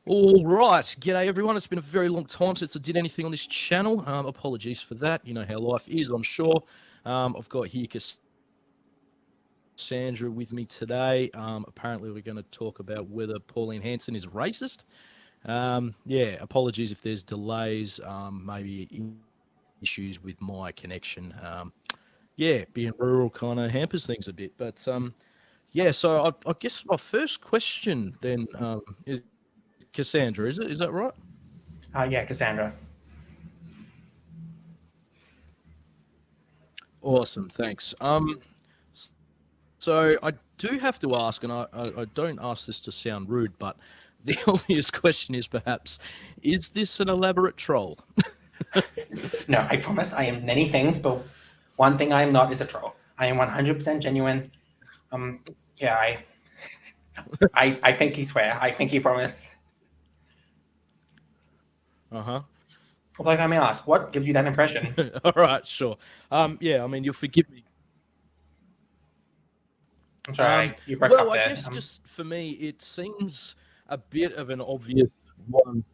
All right. G'day, everyone. It's been a very long time since I did anything on this channel. Apologies for that. You know how life is, I'm sure. I've got here Cassandra with me today. Apparently, we're going to talk about whether Pauline Hanson is racist. Yeah, apologies if there's delays, maybe issues with my connection. Yeah, being rural kind of hampers things a bit. But yeah, so I guess my first question then is Cassandra, is that right? Yeah, Cassandra. Awesome, thanks. So I do have to ask, and I don't ask this to sound rude, but the obvious question is perhaps, is this an elaborate troll? No, I promise I am many things, but one thing I am not is a troll. I am 100% genuine. Yeah, I think you swear. I think you promise. Uh-huh. Like I may ask, what gives you that impression? All right, sure. Yeah, I mean, you'll forgive me. I'm sorry, you broke Well, up I there. guess just for me, it seems a bit of an obvious one.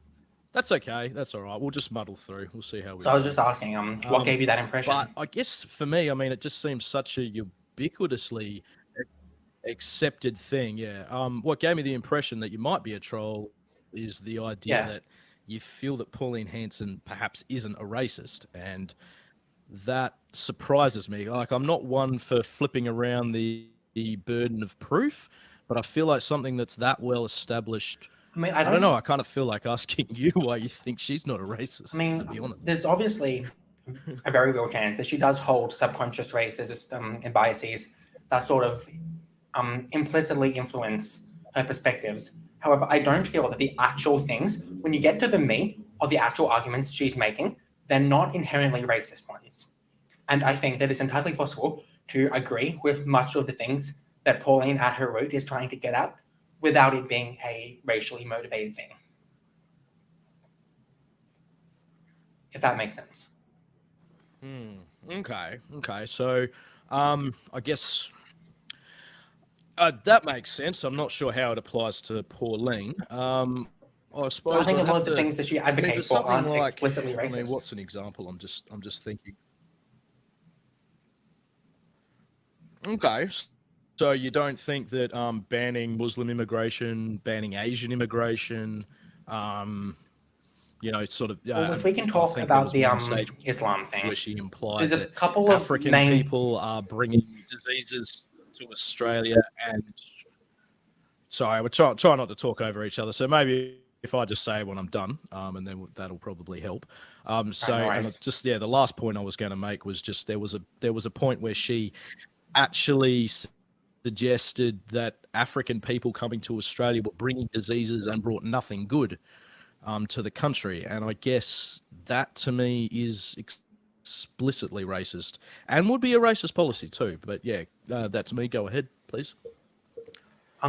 That's okay. That's all right. We'll just muddle through. We'll see how we So I was go. just asking, what gave you that impression? But I guess for me, I mean, it just seems such a ubiquitously accepted thing. Yeah. What gave me the impression that you might be a troll is the idea Yeah. that you feel that Pauline Hanson perhaps isn't a racist, and that surprises me. Like, I'm not one for flipping around the burden of proof, but I feel like something that's that well established. I mean, I I don't know. don't. I kind of feel like asking you why you think she's not a I racist, mean, to be honest. there's obviously a very real chance that she does hold subconscious racist and biases that sort of implicitly influence her perspectives. However, I don't feel that the actual things, when you get to the meat of the actual arguments she's making, they're not inherently racist ones. And I think that it's entirely possible to agree with much of the things that Pauline at her root is trying to get at without it being a racially motivated thing, if that makes sense. Okay. So, I guess that makes sense. I'm not sure how it applies to Pauline. I But I suppose think I'd a lot have of the to. things that she I mean, for advocates for something aren't like, explicitly I mean, racist. what's an example? I'm just thinking. Okay, so you don't think that banning Muslim immigration, banning Asian immigration, um, sort of. Well, if we can I talk think there about was the one stage Islam where thing, she implied there's a that couple of African main. people are bringing diseases to Australia, and sorry, we're try not to talk over each other. So maybe if I just say when I'm done, and then that'll probably help. Right, no And worries. just the last point I was going to make was just there was a point where she actually suggested that African people coming to Australia were bringing diseases and brought nothing good to the country. And I guess that to me is explicitly racist and would be a racist policy too. But yeah, that's me. Go ahead, please.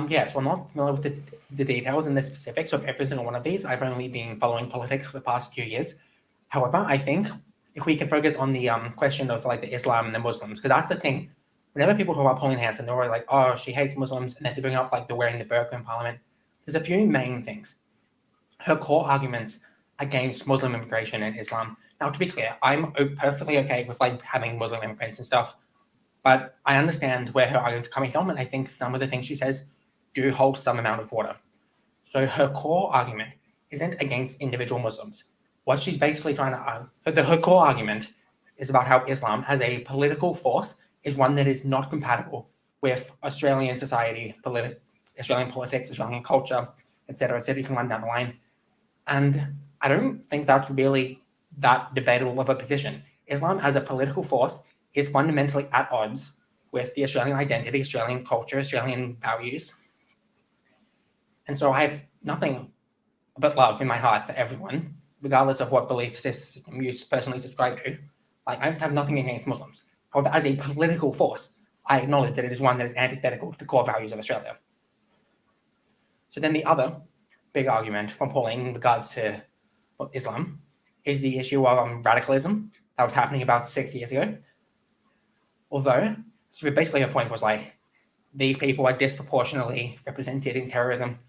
Yeah, so I'm not familiar with the details and the specifics of every single one of these. I've only been following politics for the past few years. However, I think if we can focus on the question of like the Islam and the Muslims, because that's the thing. Whenever people talk about Pauline Hanson, they're always like, "Oh, she hates Muslims," and then to bring up like the wearing the burqa in Parliament. There's a few main things. Her core arguments against Muslim immigration and Islam. Now, to be clear, I'm perfectly okay with like having Muslim immigrants and stuff, but I understand where her arguments are coming from, and I think some of the things she says do hold some amount of water. So her core argument isn't against individual Muslims. What she's basically trying to her core argument is about how Islam as a political force is one that is not compatible with Australian society, Australian politics, Australian culture, etc., etc. You can run down the line. And I don't think that's really that debatable of a position. Islam as a political force is fundamentally at odds with the Australian identity, Australian culture, Australian values. And so I have nothing but love in my heart for everyone, regardless of what belief system you personally subscribe to. Like, I have nothing against Muslims. However, as a political force, I acknowledge that it is one that is antithetical to the core values of Australia. So then the other big argument from Pauline in regards to Islam is the issue of radicalism that was happening about 6 years ago. Although, so basically her point was like, these people are disproportionately represented in terrorism,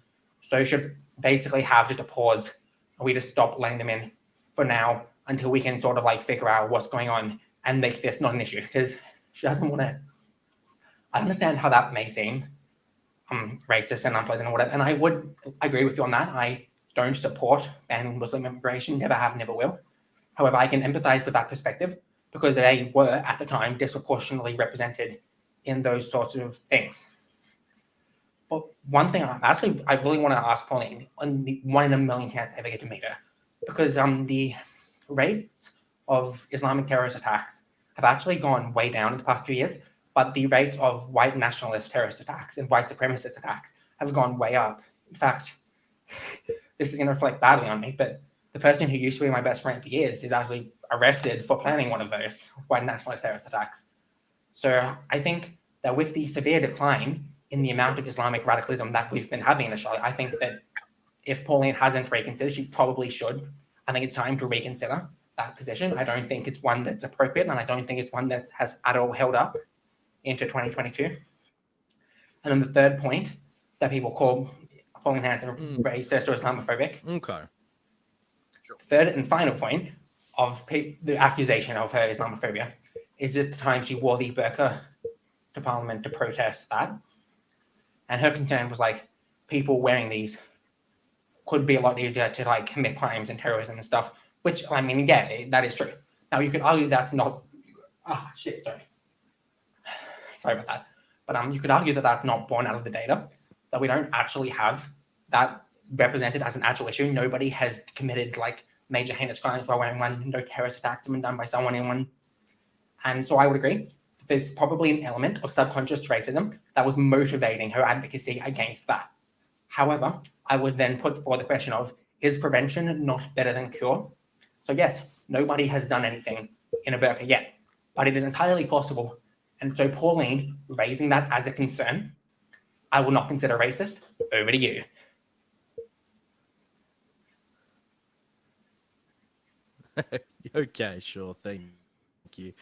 so should basically have just a pause, and we just stop letting them in for now until we can sort of like figure out what's going on and make this not an issue, because she doesn't want to. I understand how that may seem racist and unpleasant or whatever, and I would agree with you on that. I don't support banning Muslim immigration, never have, never will. However, I can empathize with that perspective because they were at the time disproportionately represented in those sorts of things. But one thing I really want to ask Pauline on the 1 in a million chance I ever get to meet her, because the rates of Islamic terrorist attacks have actually gone way down in the past 2 years, but the rates of white nationalist terrorist attacks and white supremacist attacks have gone way up. In fact, this is going to reflect badly on me, but the person who used to be my best friend for years is actually arrested for planning one of those white nationalist terrorist attacks. So I think that with the severe decline in the amount of Islamic radicalism that we've been having in Australia, I think that if Pauline hasn't reconsidered, she probably should. I think it's time to reconsider that position. I don't think it's one that's appropriate, and I don't think it's one that has at all held up into 2022. And then the third point that people call Pauline Hanson racist or Islamophobic. Okay. Sure. The third and final point of the accusation of her Islamophobia is just the time she wore the burqa to Parliament to protest that. And her concern was like people wearing these could be a lot easier to like commit crimes and terrorism and stuff, which I mean, yeah, that is true. Now you could argue that's not, sorry about that. But you could argue that that's not born out of the data, that we don't actually have that represented as an actual issue. Nobody has committed like major heinous crimes by wearing one. No terrorist attacks have been done by someone in one. And so I would agree that there's probably an element of subconscious racism that was motivating her advocacy against that. However, I would then put forward the question of, is prevention not better than cure? So yes, nobody has done anything in a burqa yet, but it is entirely possible. And so Pauline raising that as a concern, I will not consider racist. Over to you. Okay, sure. Thank you.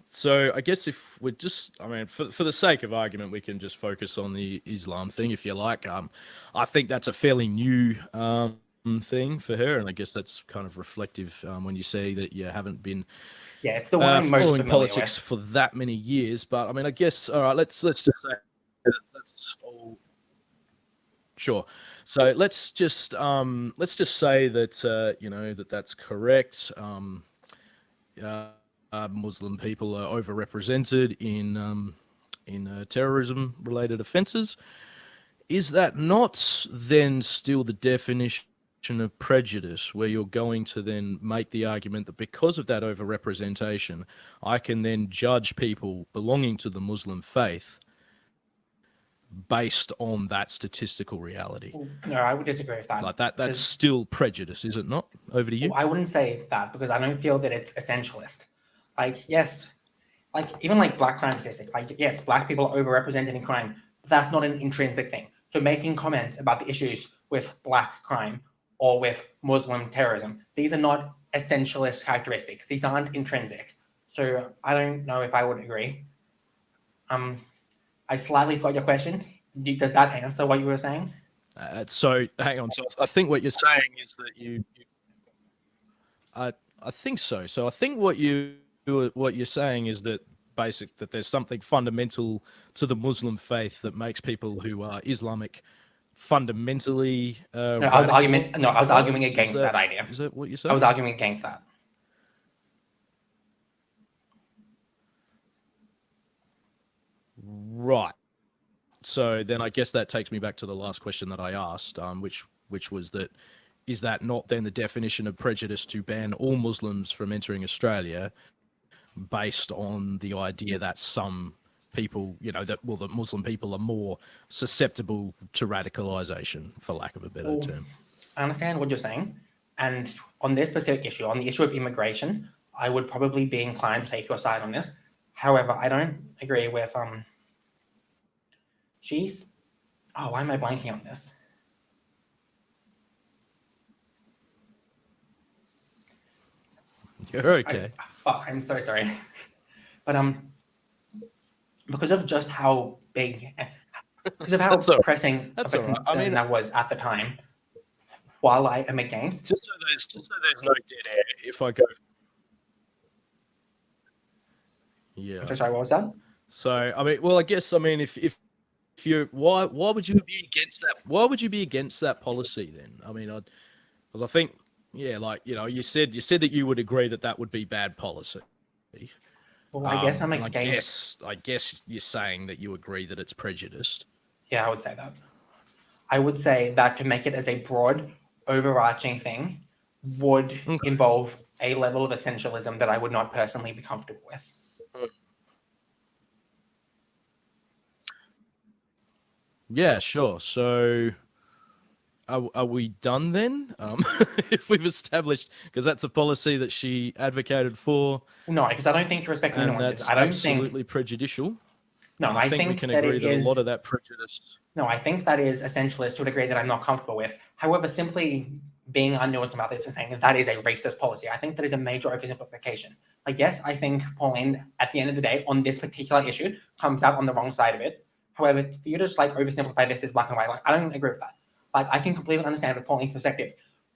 So I guess if we're just, I mean, for the sake of argument, we can just focus on the Islam thing, if you like. I think that's a fairly new thing for her, and I guess that's kind of reflective when you say that you haven't been it's the one I'm most following familiar politics with. for that many years. But I mean, I guess all right. Let's just say that's all. Sure. So let's just say that you know that's correct. Muslim people are overrepresented in terrorism-related offences. Is that not then still the definition of prejudice, where you're going to then make the argument that because of that overrepresentation, I can then judge people belonging to the Muslim faith based on that statistical reality? No, I would disagree with that. Like that's still prejudice, is it not? Over to you. Well, I wouldn't say that because I don't feel that it's essentialist. Like, yes, like even like black crime statistics, like yes, black people are overrepresented in crime, but that's not an intrinsic thing. So making comments about the issues with black crime or with Muslim terrorism, these are not essentialist characteristics. These aren't intrinsic. So I don't know if I would agree. I slightly forgot your question. Does that answer what you were saying? So hang on. So I think what you're saying is that I think so. So I think what you're saying is that that there's something fundamental to the Muslim faith that makes people who are Islamic fundamentally. I was arguing against that idea. Is that what you're saying? I was arguing against that. Right. So then I guess that takes me back to the last question that I asked, which was that, is that not then the definition of prejudice to ban all Muslims from entering Australia based on the idea that some people, that Muslim people are more susceptible to radicalization, for lack of a better term? I understand what you're saying. And on this specific issue, on the issue of immigration, I would probably be inclined to take your side on this. However, I don't agree with why am I blanking on this? You're okay. I'm so sorry. But because of just how big, because of how pressing of a concern that was at the time, while I am against. Just so there's no dead air. If I go, yeah. I'm so sorry, what was that? So I mean, well, I guess I mean, if you're why would you be against that? Why would you be against that policy then? I mean, because I think yeah, like you said that you would agree that that would be bad policy. Well, I guess I'm and against. I guess you're saying that you agree that it's prejudiced. Yeah, I would say that. I would say that to make it as a broad, overarching thing would involve a level of essentialism that I would not personally be comfortable with. Yeah, sure. So are we done then? If we've established, because that's a policy that she advocated for. No, because I don't think you're respecting the nuances. That's I don't absolutely think prejudicial. No, and I think we think can that agree it that a is. lot of that prejudice. No, I think that is essentialist to a degree that I'm not comfortable with. However, simply being unnuanced about this and saying that that is a racist policy, I think that is a major oversimplification. Like, yes, I think Pauline, at the end of the day, on this particular issue, comes out on the wrong side of it. However, for you to just like oversimplify this as black and white, like I don't agree with that. Like, I can completely understand with Pauline's perspective.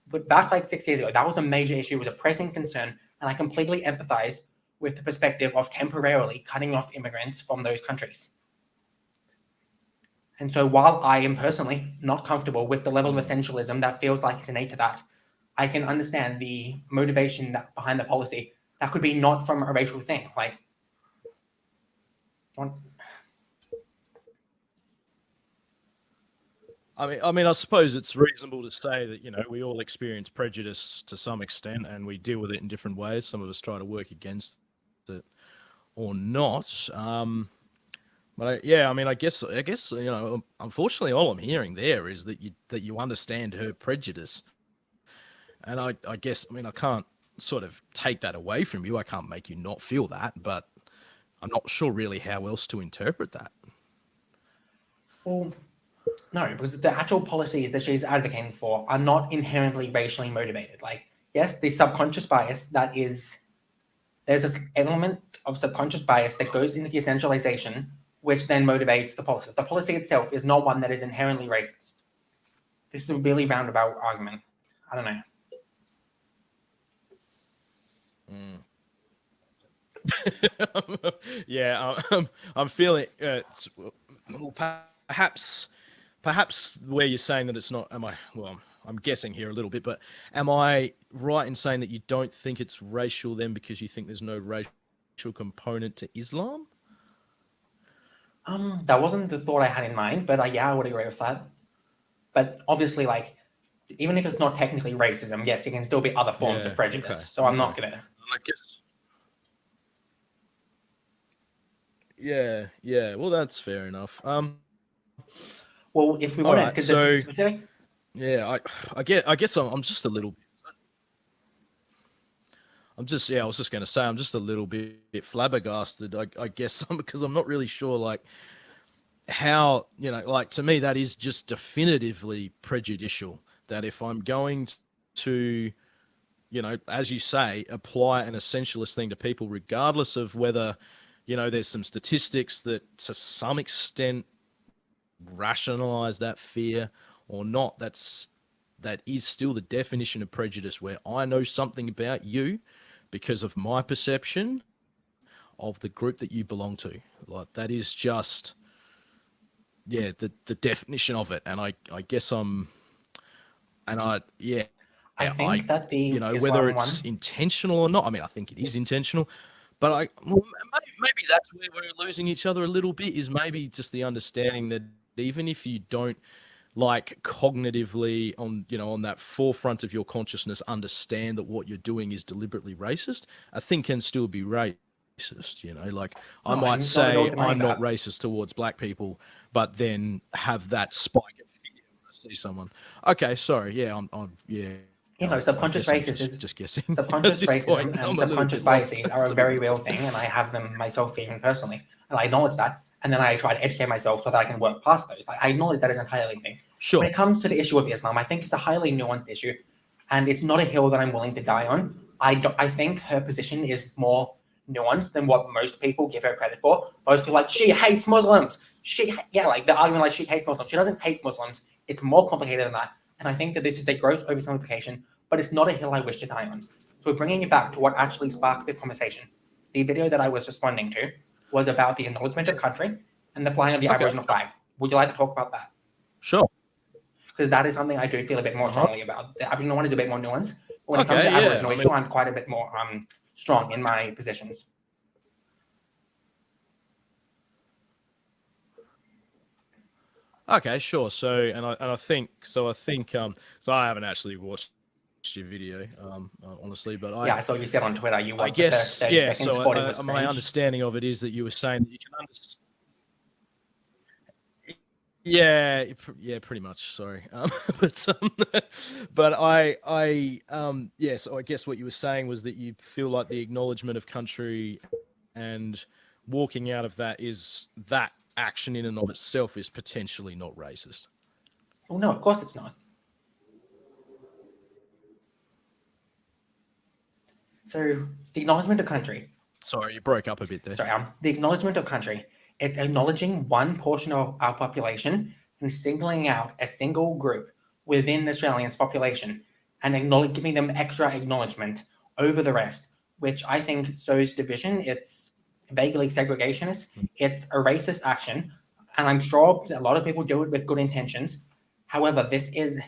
But that's like 6 years ago. That was a major issue, it was a pressing concern, and I completely empathize with the perspective of temporarily cutting off immigrants from those countries. And so while I am personally not comfortable with the level of essentialism that feels like it's innate to that, I can understand the motivation behind the policy. That could be not from a racial thing. Like, I mean, I suppose it's reasonable to say that we all experience prejudice to some extent, and we deal with it in different ways. Some of us try to work against it, or not. But I mean, I guess unfortunately, all I'm hearing there is that you understand her prejudice, and I guess I mean I can't sort of take that away from you. I can't make you not feel that, but I'm not sure really how else to interpret that. Well, no, because the actual policies that she's advocating for are not inherently racially motivated. Like, yes, the subconscious bias there's this element of subconscious bias that goes into the essentialization, which then motivates the policy. The policy itself is not one that is inherently racist. This is a really roundabout argument. I don't know. Yeah, I'm feeling. Perhaps where you're saying that it's not. I'm guessing here a little bit, but am I right in saying that you don't think it's racial then because you think there's no racial component to Islam? That wasn't the thought I had in mind, but yeah, I would agree with that. But obviously, like, even if it's not technically racism, yes, it can still be other forms of prejudice. Okay, so I'm not gonna. I guess. Yeah. Well, that's fair enough. Well, if we want to, because it's specific. Yeah, I guess I'm just a little. I was just going to say, I'm just a little bit flabbergasted, I guess, because I'm not really sure, like, how, like, to me, that is just definitively prejudicial, that if I'm going to, as you say, apply an essentialist thing to people, regardless of whether, there's some statistics that to some extent rationalize that fear or not, that is still the definition of prejudice, where I know something about you because of my perception of the group that you belong to. Like, that is just, the definition of it. And I guess I think that the whether it's intentional or not, I mean, I think it is intentional, but maybe that's where we're losing each other a little bit, is maybe just the understanding that even if you don't, like, cognitively on that forefront of your consciousness understand that what you're doing is deliberately racist, a thing can still be racist. Like, I might say I'm not racist towards black people, but then have that spike of fear when I see someone. Okay, sorry. Yeah, subconscious racism is just guessing. Subconscious racism and subconscious biases are a very real thing, and I have them myself even personally, and I acknowledge that. And then I try to educate myself so that I can work past those. Like, I acknowledge that is an entirely thing. Sure. When it comes to the issue of Islam, I think it's a highly nuanced issue, and it's not a hill that I'm willing to die on. I think her position is more nuanced than what most people give her credit for. Most people are like, she hates Muslims. Like the argument, like, she hates Muslims. She doesn't hate Muslims. It's more complicated than that. And I think that this is a gross oversimplification, but it's not a hill I wish to die on. So we're bringing it back to what actually sparked this conversation. The video that I was responding to was about the acknowledgement of country and the flying of the Aboriginal flag. Would you like to talk about that? Sure. Because that is something I do feel a bit more strongly about. The Aboriginal one is a bit more nuanced. But when it comes to Okay, yeah. Aboriginal issue, I'm quite a bit more strong in my positions. Okay, sure. So, and I think so I haven't actually watched your video, honestly, but I saw you said on Twitter you watched the first 30 seconds, thought it was my cringe. understanding of it is that you were saying that you can understand. Yeah, pretty much. Sorry, but so I guess what you were saying was that you feel like the acknowledgement of country and walking out of that action in and of itself is potentially not racist. Oh no, of course it's not. So the acknowledgement of country. Sorry, you broke up a bit there. Sorry, the acknowledgement of country. It's acknowledging one portion of our population and singling out a single group within the Australians' population and giving them extra acknowledgement over the rest, which I think sows division. It's vaguely segregationist. It's a racist action, and I'm sure a lot of people do it with good intentions. However, this is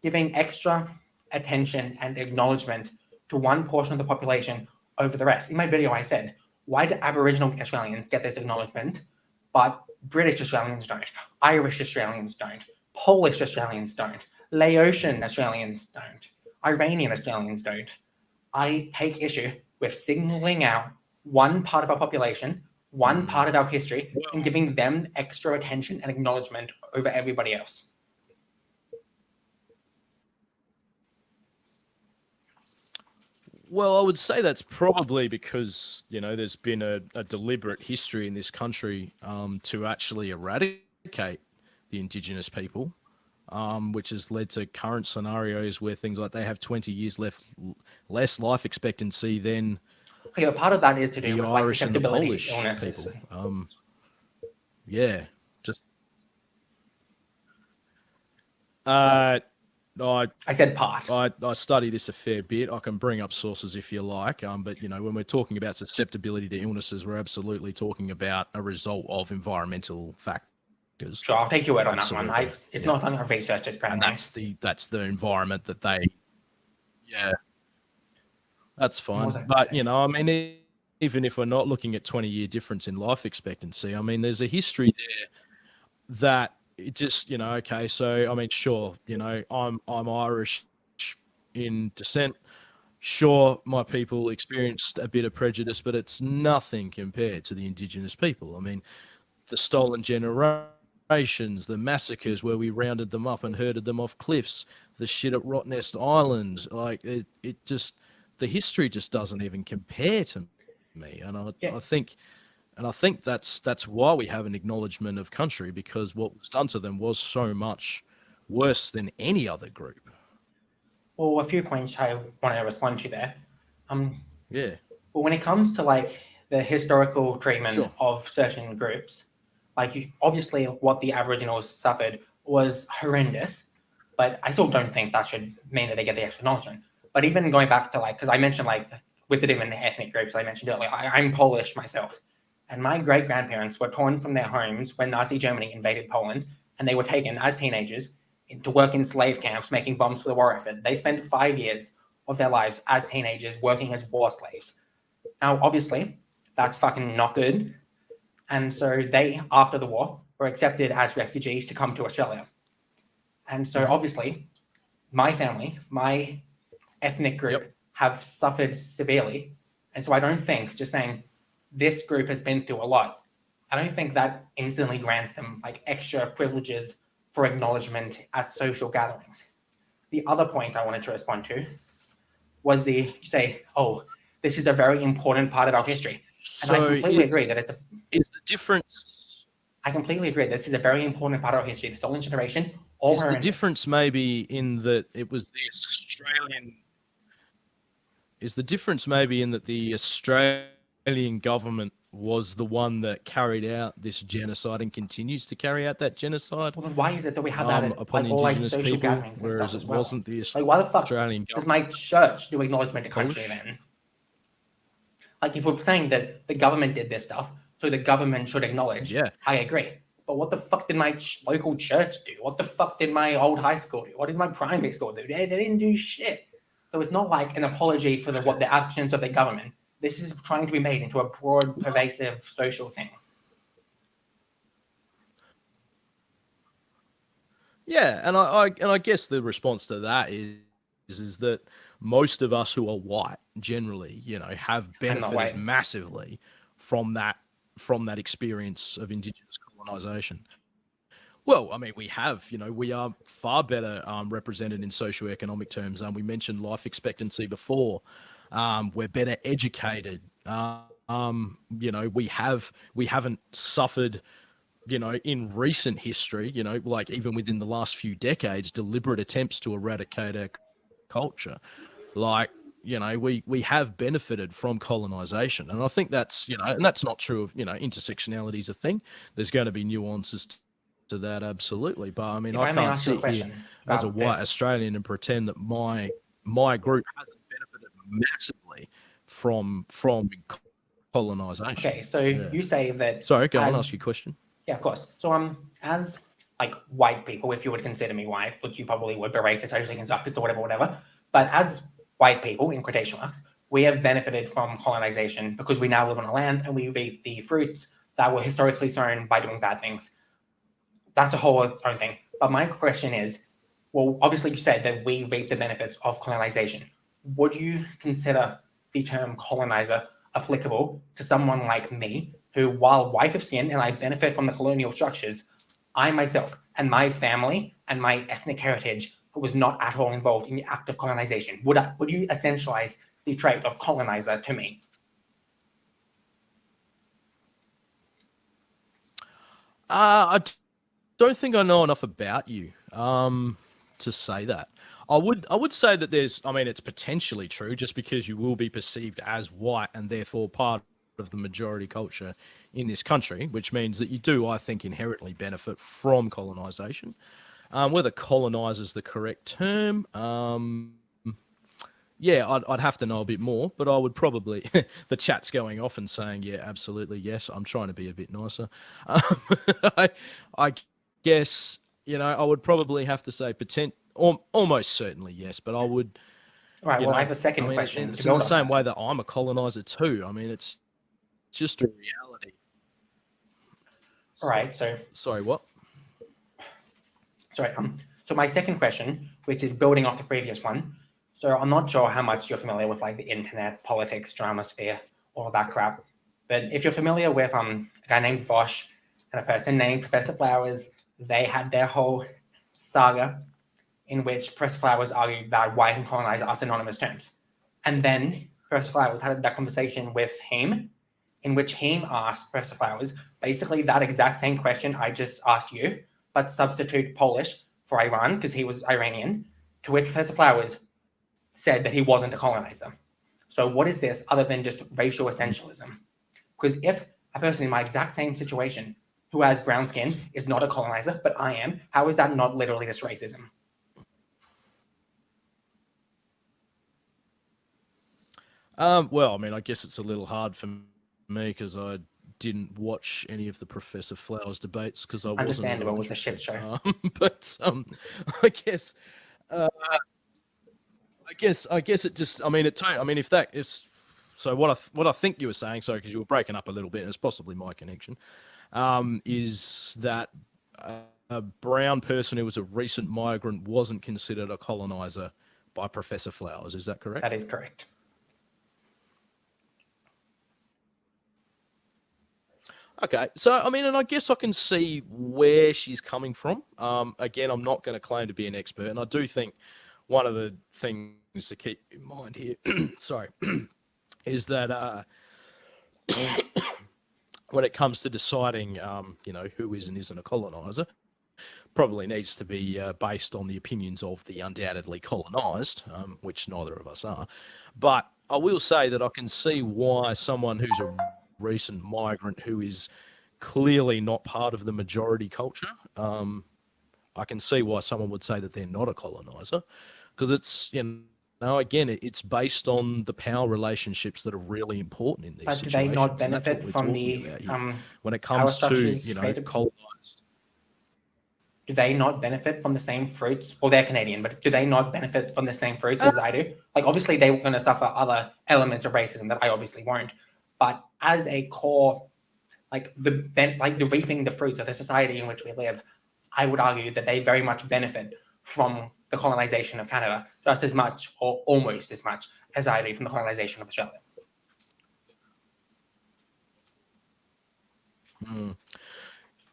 giving extra attention and acknowledgement to one portion of the population over the rest. In my video, I said, why do Aboriginal Australians get this acknowledgement, but British Australians don't, Irish Australians don't, Polish Australians don't, Laotian Australians don't, Iranian Australians don't? I take issue with singling out one part of our population, one part of our history, and giving them extra attention and acknowledgement over everybody else. Well, I would say that's probably because, there's been a deliberate history in this country to actually eradicate the Indigenous people, which has led to current scenarios where things like they have 20 years less life expectancy than Okay, but part of that is to do the with Irish and the susceptibility Polish to illnesses. people. Just I said part. I study this a fair bit. I can bring up sources if you like. But when we're talking about susceptibility to illnesses, we're absolutely talking about a result of environmental factors. Sure, I'll take your word on that one. It's not something I've researched it. And that's the environment that they. Yeah, that's fine. But even if we're not looking at 20-year difference in life expectancy, there's a history there that. It just, okay, so, sure, I'm Irish in descent. Sure, my people experienced a bit of prejudice, but it's nothing compared to the Indigenous people. The stolen generations, the massacres where we rounded them up and herded them off cliffs, the shit at Rottnest Island, the history just doesn't even compare to me. And I think that's why we have an acknowledgement of country, because what was done to them was so much worse than any other group. Well, a few points I want to respond to there. Yeah. Well, when it comes to the historical treatment of certain groups, obviously what the Aboriginals suffered was horrendous, but I still don't think that should mean that they get the extra acknowledgement. But even going back to because I mentioned with the different ethnic groups I mentioned earlier, I'm Polish myself. And my great-grandparents were torn from their homes when Nazi Germany invaded Poland, and they were taken as teenagers to work in slave camps making bombs for the war effort. They spent 5 years of their lives as teenagers working as war slaves. Now, obviously, that's fucking not good. And so they, after the war, were accepted as refugees to come to Australia. And so obviously, my family, my ethnic group, have suffered severely. And so I don't think just saying, this group has been through a lot, I don't think that instantly grants them extra privileges for acknowledgement at social gatherings. The other point I wanted to respond to was you say, oh, this is a very important part of our history. And I completely agree that is the difference. I completely agree that this is a very important part of our history, the stolen generation. Is the difference maybe in that it was the Australian... Is the difference maybe in that the Australian government was the one that carried out this genocide and continues to carry out that genocide Well, then why is it that we have that at upon like all like Indigenous social people, gatherings and whereas stuff it as well? wasn't the Like, why the fuck Australian does government? my church do acknowledgement to country Polish? then? Like, if we're saying that the government did this stuff, so the government should acknowledge, Yeah. I agree. But what the fuck did my local church do? What the fuck did my old high school do? What did my primary school do? They didn't do shit. So it's not like an apology for what the actions of the government. This is trying to be made into a broad, pervasive social thing. Yeah, and I guess the response to that is that most of us who are white generally, have I'm not benefited white. massively from that experience of Indigenous colonization. Well, I mean, we are far better represented in socioeconomic terms. We mentioned life expectancy before. We're better educated. We haven't suffered, in recent history, like even within the last few decades, deliberate attempts to eradicate our culture. Like, we have benefited from colonization. And I think that's, and that's not true of, intersectionality is a thing. There's going to be nuances to that, absolutely. But I mean, If I I may can't ask you a sit here question as a about white this. Australian and pretend that my group hasn't benefited massively from colonization. Okay, so Yeah. you say that Sorry, go on, ask your question. Yeah, of course. So as like white people, if you would consider me white, which you probably would, but racist, socially constructed, or whatever. But as white people, in quotation marks, we have benefited from colonization because we now live on a land and we reap the fruits that were historically sown by doing bad things. That's a whole own thing. But my question is, well, obviously you said that we reap the benefits of colonization. Would you consider the term colonizer applicable to someone like me, who, while white of skin and I benefit from the colonial structures, I myself and my family and my ethnic heritage was not at all involved in the act of colonization? Would you essentialize the trait of colonizer to me? I don't think I know enough about you to say that. I would say that it's potentially true, just because you will be perceived as white and therefore part of the majority culture in this country, which means that you do, I think, inherently benefit from colonization. Whether colonizer is the correct term, yeah, I'd have to know a bit more, but I would probably, the chat's going off and saying, yeah, absolutely, yes. I'm trying to be a bit nicer. Um, I, I guess, I would probably have to say almost certainly yes, but I would, All right, well, I have a I second mean, question to it's in the build off same that. way that I'm a colonizer too. I mean, it's just a reality. All right, so Sorry, what? sorry. So my second question, which is building off the previous one. So I'm not sure how much you're familiar with like the internet, politics, drama sphere, all that crap. But if you're familiar with a guy named Vosh and a person named Professor Flowers, they had their whole saga in which Professor Flowers argued that white and colonizer are synonymous terms. And then Professor Flowers had that conversation with him, in which Haim asked Professor Flowers basically that exact same question I just asked you, but substitute Polish for Iran because he was Iranian, to which Professor Flowers said that he wasn't a colonizer. So what is this other than just racial essentialism? Because if a person in my exact same situation who has brown skin is not a colonizer, but I am, how is that not literally just racism? Well, I mean, I guess it's a little hard for me because I didn't watch any of the Professor Flowers debates because I wasn't at Understandable, all it was a shit show. but I guess, uh, I guess it just. I mean, if that is. So what I think you were saying, sorry, because you were breaking up a little bit, and it's possibly my connection, is that a brown person who was a recent migrant wasn't considered a colonizer by Professor Flowers. Is that correct? That is correct. Okay, so I mean, and I guess I can see where she's coming from. Again, I'm not going to claim to be an expert, and I do think one of the things to keep in mind here, sorry, is that when it comes to deciding, who is and isn't a colonizer, probably needs to be based on the opinions of the undoubtedly colonized, which neither of us are. But I will say that I can see why someone who's a recent migrant who is clearly not part of the majority culture, I can see why someone would say that they're not a colonizer, because it's, again, it's based on the power relationships that are really important in these But do they situations, not and that's what benefit we're from talking the about here. When it power comes to, structures created? colonized. Do they not benefit from the same fruits? Well, they're Canadian, but do they not benefit from the same fruits as I do? Like, obviously, they're going to suffer other elements of racism that I obviously won't. But as a core, like the reaping the fruits of the society in which we live, I would argue that they very much benefit from the colonization of Canada just as much, or almost as much, as I do from the colonization of Australia.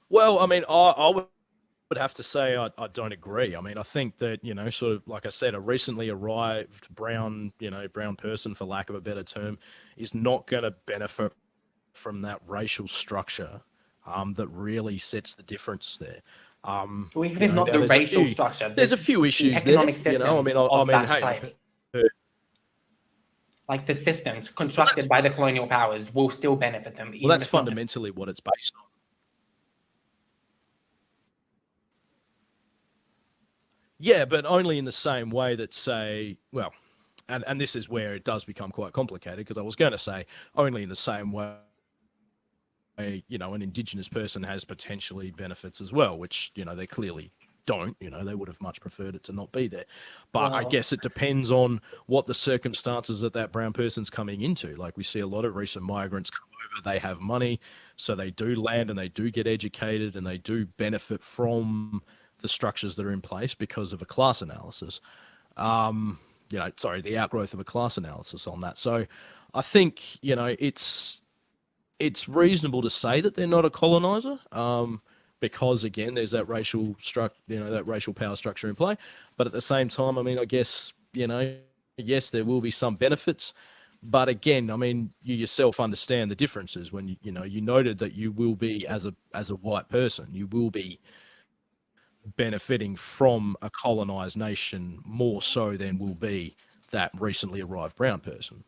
Well, I mean, I would have to say I don't agree. I mean, I think that, sort of like I said, a recently arrived brown person, for lack of a better term, is not going to benefit from that racial structure that really sets the difference there. Or even if not Now the racial structure, there's a few the issues there. economic systems of that society. Heard, Like the systems well, constructed by the colonial powers will still benefit them. well, that's fundamentally what it's based on. Yeah, but only in the same way that, say, well, and this is where it does become quite complicated, because I was going to say only in the same way, an Indigenous person has potentially benefits as well, which, they clearly don't. They would have much preferred it to not be there. But I guess it depends on what the circumstances that brown person's coming into. Like, we see a lot of recent migrants come over, they have money, so they do land and they do get educated and they do benefit from the structures that are in place because of a class analysis. The outgrowth of a class analysis on that. So I think, it's reasonable to say that they're not a colonizer, because again, there's that racial that racial power structure in play. But at the same time, I mean, I guess, yes, there will be some benefits. But again, I mean, you yourself understand the differences when you noted that you will be, as a white person, you will be benefiting from a colonized nation more so than will be that recently arrived brown person.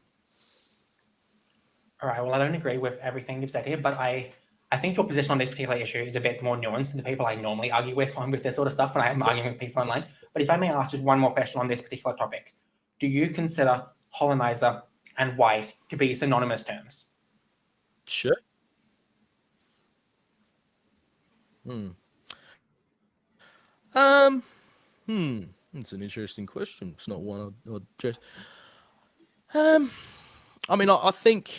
All right, well, I don't agree with everything you've said here, but I think your position on this particular issue is a bit more nuanced than the people I normally argue with this sort of stuff when I'm arguing with people online. But if I may ask just one more question on this particular topic, do you consider colonizer and white to be synonymous terms? Sure. That's an interesting question. It's not one I'd just. I mean, I think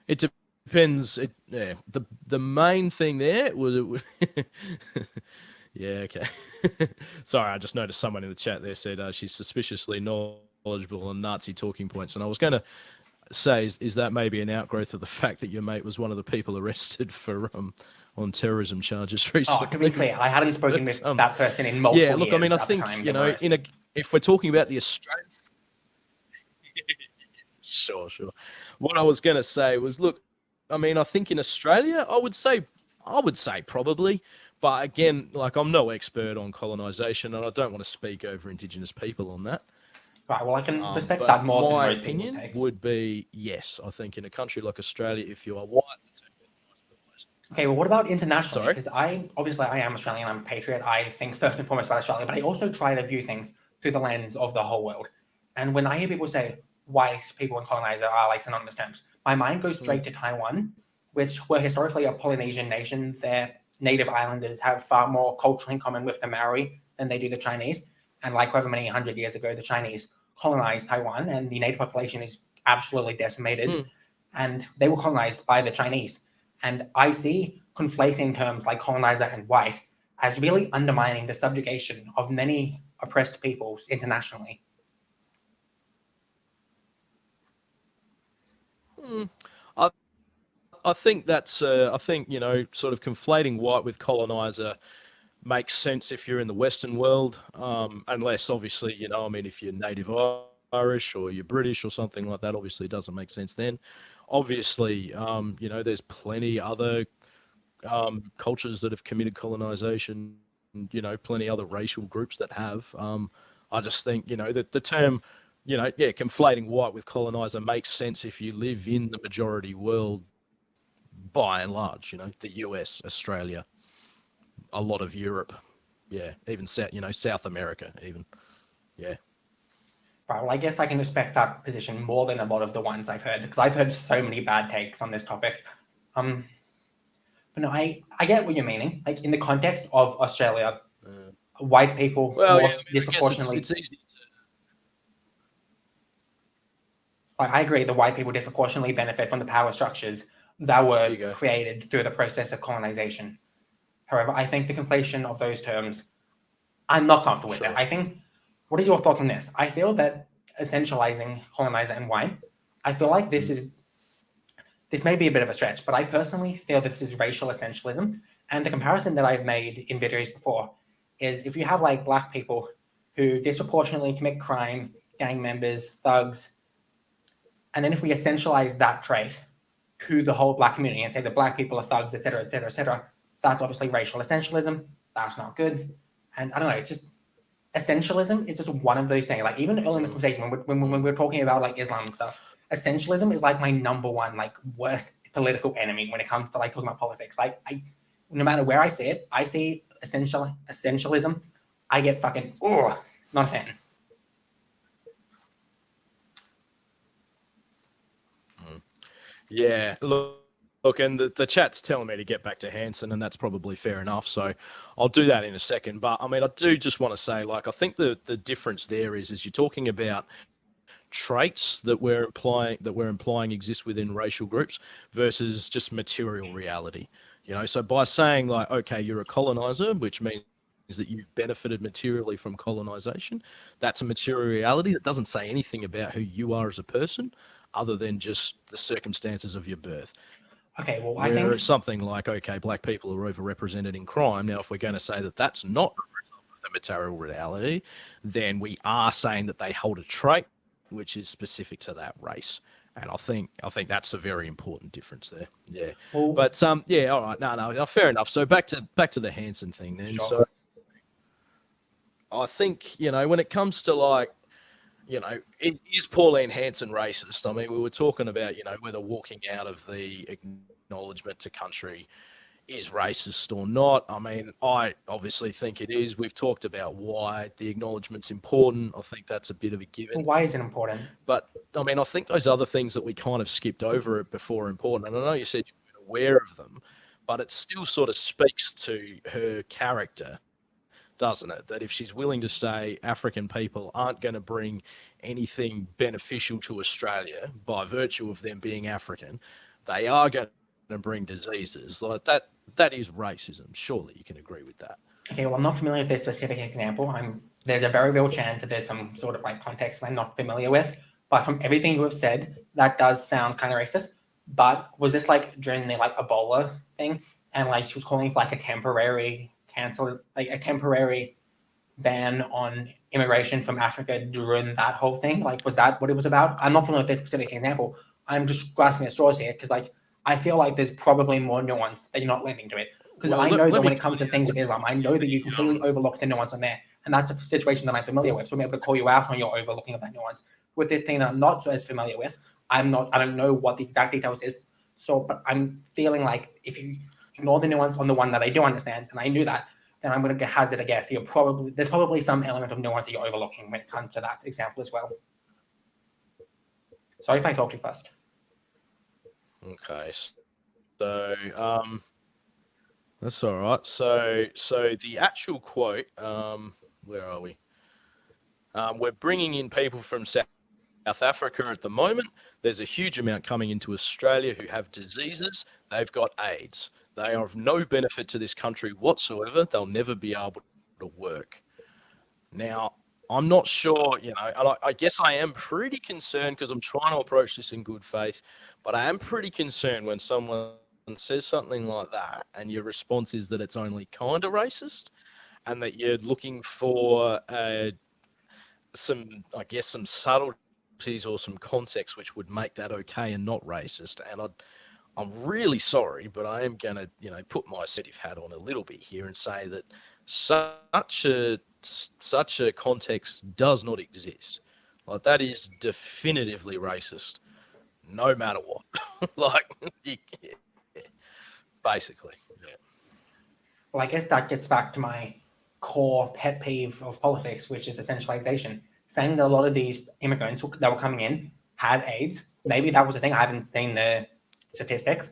it depends. The main thing there was. Yeah, okay. Sorry, I just noticed someone in the chat there said she's suspiciously knowledgeable on Nazi talking points, and I was going to say, is that maybe an outgrowth of the fact that your mate was one of the people arrested for on terrorism charges recently? Oh, to be clear, I hadn't spoken with that person in multiple years. Yeah, look, I mean, I think if we're talking about the Australian. Sure. What I was going to say was, look, I mean, I think in Australia, I would say probably, but again, like, I'm no expert on colonization, and I don't want to speak over Indigenous people on that. Right, well, I can respect that more than most people's takes. My opinion would be yes. I think in a country like Australia, if you are white. Okay, well, what about internationally? Because I am Australian, I'm a patriot. I think first and foremost about Australia, but I also try to view things through the lens of the whole world. And when I hear people say white people and colonizer are like synonymous terms, my mind goes straight to Taiwan, which were historically a Polynesian nation. Their native islanders have far more culturally in common with the Maori than they do the Chinese. And like however many 100 years ago, the Chinese colonized Taiwan, and the native population is absolutely decimated. And they were colonized by the Chinese. And I see conflating terms like colonizer and white as really undermining the subjugation of many oppressed peoples internationally. I think that's, sort of conflating white with colonizer makes sense if you're in the Western world, unless obviously, if you're native Irish or you're British or something like that, obviously it doesn't make sense then. Obviously, there's plenty other cultures that have committed colonization, plenty other racial groups that have. I just think, that the term, conflating white with colonizer makes sense if you live in the majority world by and large, the US, Australia, a lot of Europe, yeah, even South America, even, yeah. Right, well, I guess I can respect that position more than a lot of the ones I've heard, because I've heard so many bad takes on this topic. Um, but no, I get what you're meaning. Like in the context of Australia, Uh, white people well, more yeah, I mean, I guess it's disproportionately. it's easy to. I agree, the white people disproportionately benefit from the power structures that There were you go. created through the process of colonization. However, I think the conflation of those terms, I'm not comfortable with it. Sure. I think, what are your thoughts on this? I feel that essentializing colonizer and white, I feel like Mm. this may be a bit of a stretch, but I personally feel this is racial essentialism. And the comparison that I've made in videos before is if you have like black people who disproportionately commit crime, gang members, thugs, and then if we essentialize that trait to the whole black community and say that black people are thugs, etc., etc., etc., that's obviously racial essentialism. That's not good. And I don't know, it's just essentialism is just one of those things. Like even early in the Mm. conversation when we're talking about like Islam and stuff, essentialism is like my number one like worst political enemy when it comes to like talking about politics. Like no matter where I see it, I see essentialism. I get fucking not a fan. Yeah, look, and the chat's telling me to get back to Hanson, and that's probably fair enough. So I'll do that in a second. But I mean, I do just want to say, like, I think the difference there is you're talking about traits that we're implying exist within racial groups versus just material reality. So by saying like, okay, you're a colonizer, which means that you've benefited materially from colonization, that's a material reality that doesn't say anything about who you are as a person other than just the circumstances of your birth. Okay, well I think Whereas something like, okay, black people are overrepresented in crime. Now, if we're going to say that that's not the material reality, then we are saying that they hold a trait which is specific to that race. And I think that's a very important difference there. Yeah. well But yeah, all right, no, fair enough. So back to the Hanson thing then. sure. So I think, when it comes to like, is Pauline Hanson racist? I mean, we were talking about, whether walking out of the acknowledgement to country is racist or not. I mean, I obviously think it is. We've talked about why the acknowledgement's important. I think that's a bit of a given. Why is it important? But I mean, I think those other things that we kind of skipped over before are important. And I know you said you were aware of them, but it still sort of speaks to her character, doesn't it? That if she's willing to say African people aren't going to bring anything beneficial to Australia by virtue of them being African, they are going to bring diseases like that. That is racism. Surely you can agree with that. Okay, well I'm not familiar with this specific example. There's a very real chance that there's some sort of like context I'm not familiar with. But from everything you have said, that does sound kind of racist. But was this like during the like Ebola thing? And like she was calling for like a temporary cancel, like a temporary ban on immigration from Africa during that whole thing? Like, was that what it was about? I'm not familiar with this specific example. I'm just grasping at straws here because, like, I feel like there's probably more nuance that you're not lending to it. Because Well, I let, know that let me when it tell comes to you. things of Islam, I know that you completely overlook the nuance on there, and that's a situation that I'm familiar with. So I'm able to call you out on your overlooking of that nuance. With this thing that I'm not as familiar with, I'm not. I don't know what the exact details is. So, but I'm feeling like if you ignore the nuance on the one that I do understand, and I knew that, then I'm going to hazard a guess. There's probably some element of nuance that you're overlooking when it comes to that example as well. Sorry if I talked too fast. Okay. So, that's all right. So the actual quote, where are we? We're bringing in people from South Africa at the moment. There's a huge amount coming into Australia who have diseases. They've got AIDS. They are of no benefit to this country whatsoever. They'll never be able to work. Now, I'm not sure, and I guess I am pretty concerned because I'm trying to approach this in good faith, but I am pretty concerned when someone says something like that and your response is that it's only kind of racist and that you're looking for some subtleties or some context which would make that okay and not racist. And I'm really sorry, but I am going to, put my assertive hat on a little bit here and say that such a context does not exist. Like that is definitively racist, no matter what. like, Basically, yeah. Well, I guess that gets back to my core pet peeve of politics, which is essentialization. Saying that a lot of these immigrants that were coming in had AIDS. Maybe that was a thing. I haven't seen the statistics,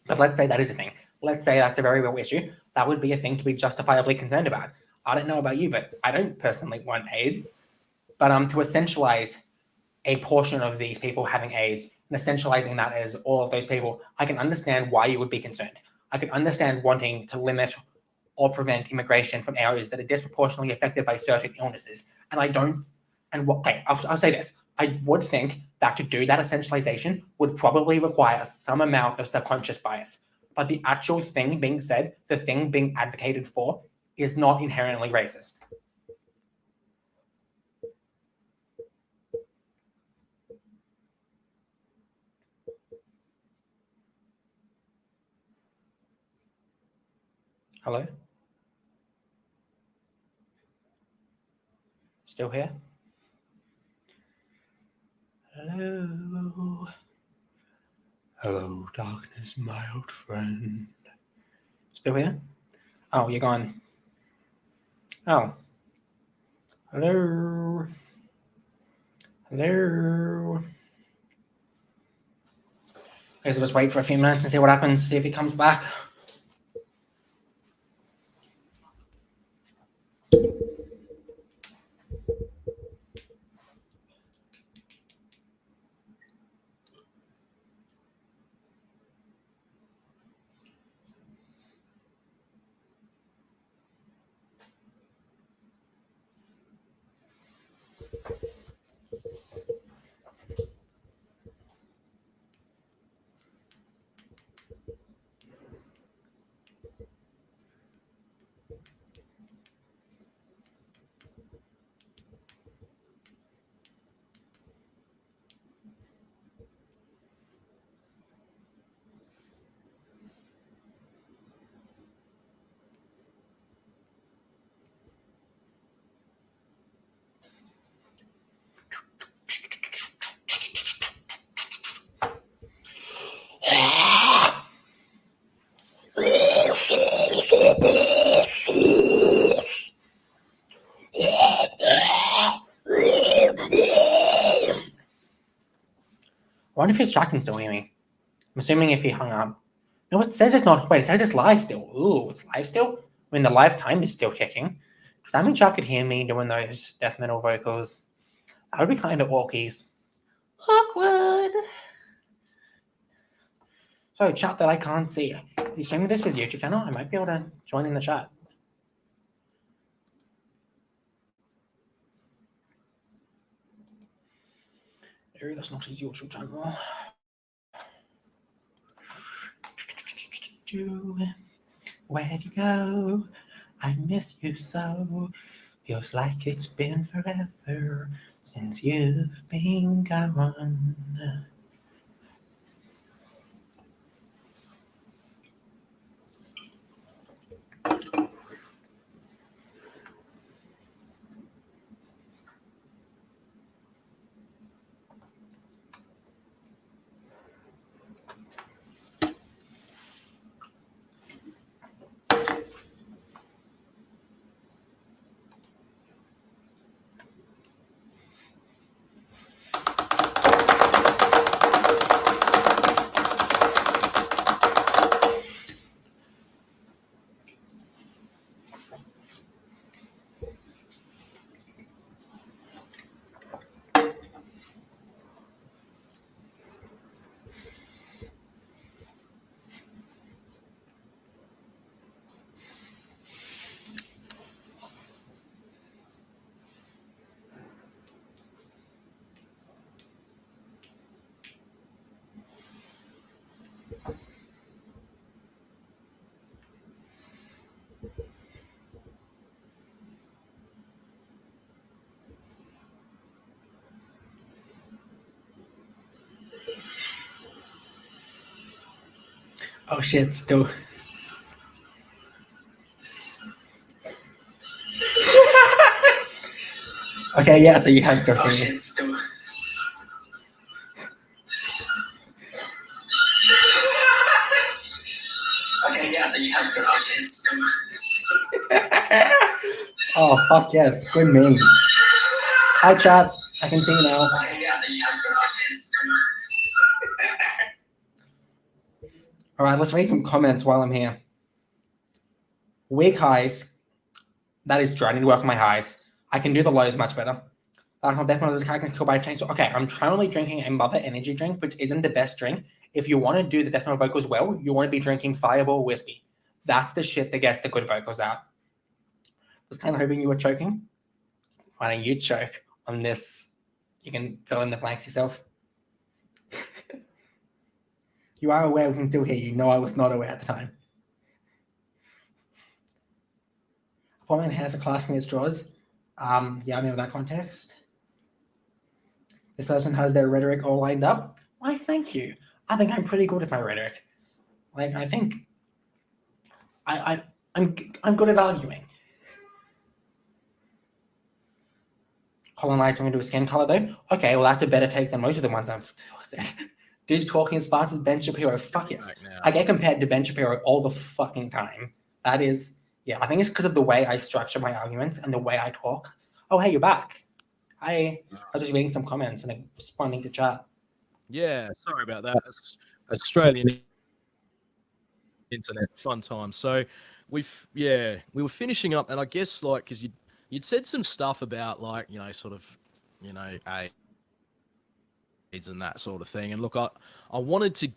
but let's say that is a thing. Let's say that's a very real issue. That would be a thing to be justifiably concerned about. I don't know about you, but I don't personally want AIDS. But to essentialize a portion of these people having AIDS and essentializing that as all of those people, I can understand why you would be concerned. I can understand wanting to limit or prevent immigration from areas that are disproportionately affected by certain illnesses. And I don't, and what, okay, I'll say this. I would think that to do that essentialization would probably require some amount of subconscious bias. But the actual thing being said, the thing being advocated for, is not inherently racist. Hello? Still here? Hello? Hello, darkness, my old friend. Still here? Oh, you're gone. Oh. Hello? Hello? Okay, so let's wait for a few minutes and see what happens, see if he comes back. I wonder if his chat can still hear me. I'm assuming if he hung up. No, it says it's not. Wait, it says it's live still. Ooh, it's live still? I mean, the live time is still ticking. Does that mean chat could hear me doing those death metal vocals? That would be kind of walkies. Awkward. So, chat that I can't see. Is he streaming this with his YouTube channel? I might be able to join in the chat. No, that's not his YouTube channel. Where'd you go? I miss you so. Feels like it's been forever since you've been gone. Oh shit, still. Okay, yeah, so you can still see me. Still. Oh, fuck yes. Good memes. Hi, chat. I can see you now. All right, let's read some comments while I'm here. Weak highs. That is true. I need to work on my highs. I can do the lows much better. I'll definitely this character kill by a chainsaw. Okay, I'm currently drinking a Mother Energy drink, which isn't the best drink. If you want to do the death metal vocals well, you want to be drinking Fireball whiskey. That's the shit that gets the good vocals out. Was kind of hoping you were choking. Why don't you choke on this? You can fill in the blanks yourself. You are aware we can still hear you. No, I was not aware at the time. Pauline Hanson classmates draws. Yeah, I mean, in that context. This person has their rhetoric all lined up. Why, thank you. I think I'm pretty good at my rhetoric. Like, I think I'm good at arguing. Colonizing into a skin color, though? Okay, well, that's a better take than most of the ones I've said. Dude's talking as fast as Ben Shapiro. Fuck yes. I get compared to Ben Shapiro all the fucking time. That is, yeah, I think it's because of the way I structure my arguments and the way I talk. Oh, hey, you're back. I was just reading some comments and responding to chat. Yeah, sorry about that. Australian internet fun time. So we were finishing up, and I guess like because you'd said some stuff about like sort of AIDS and that sort of thing, and look, I wanted to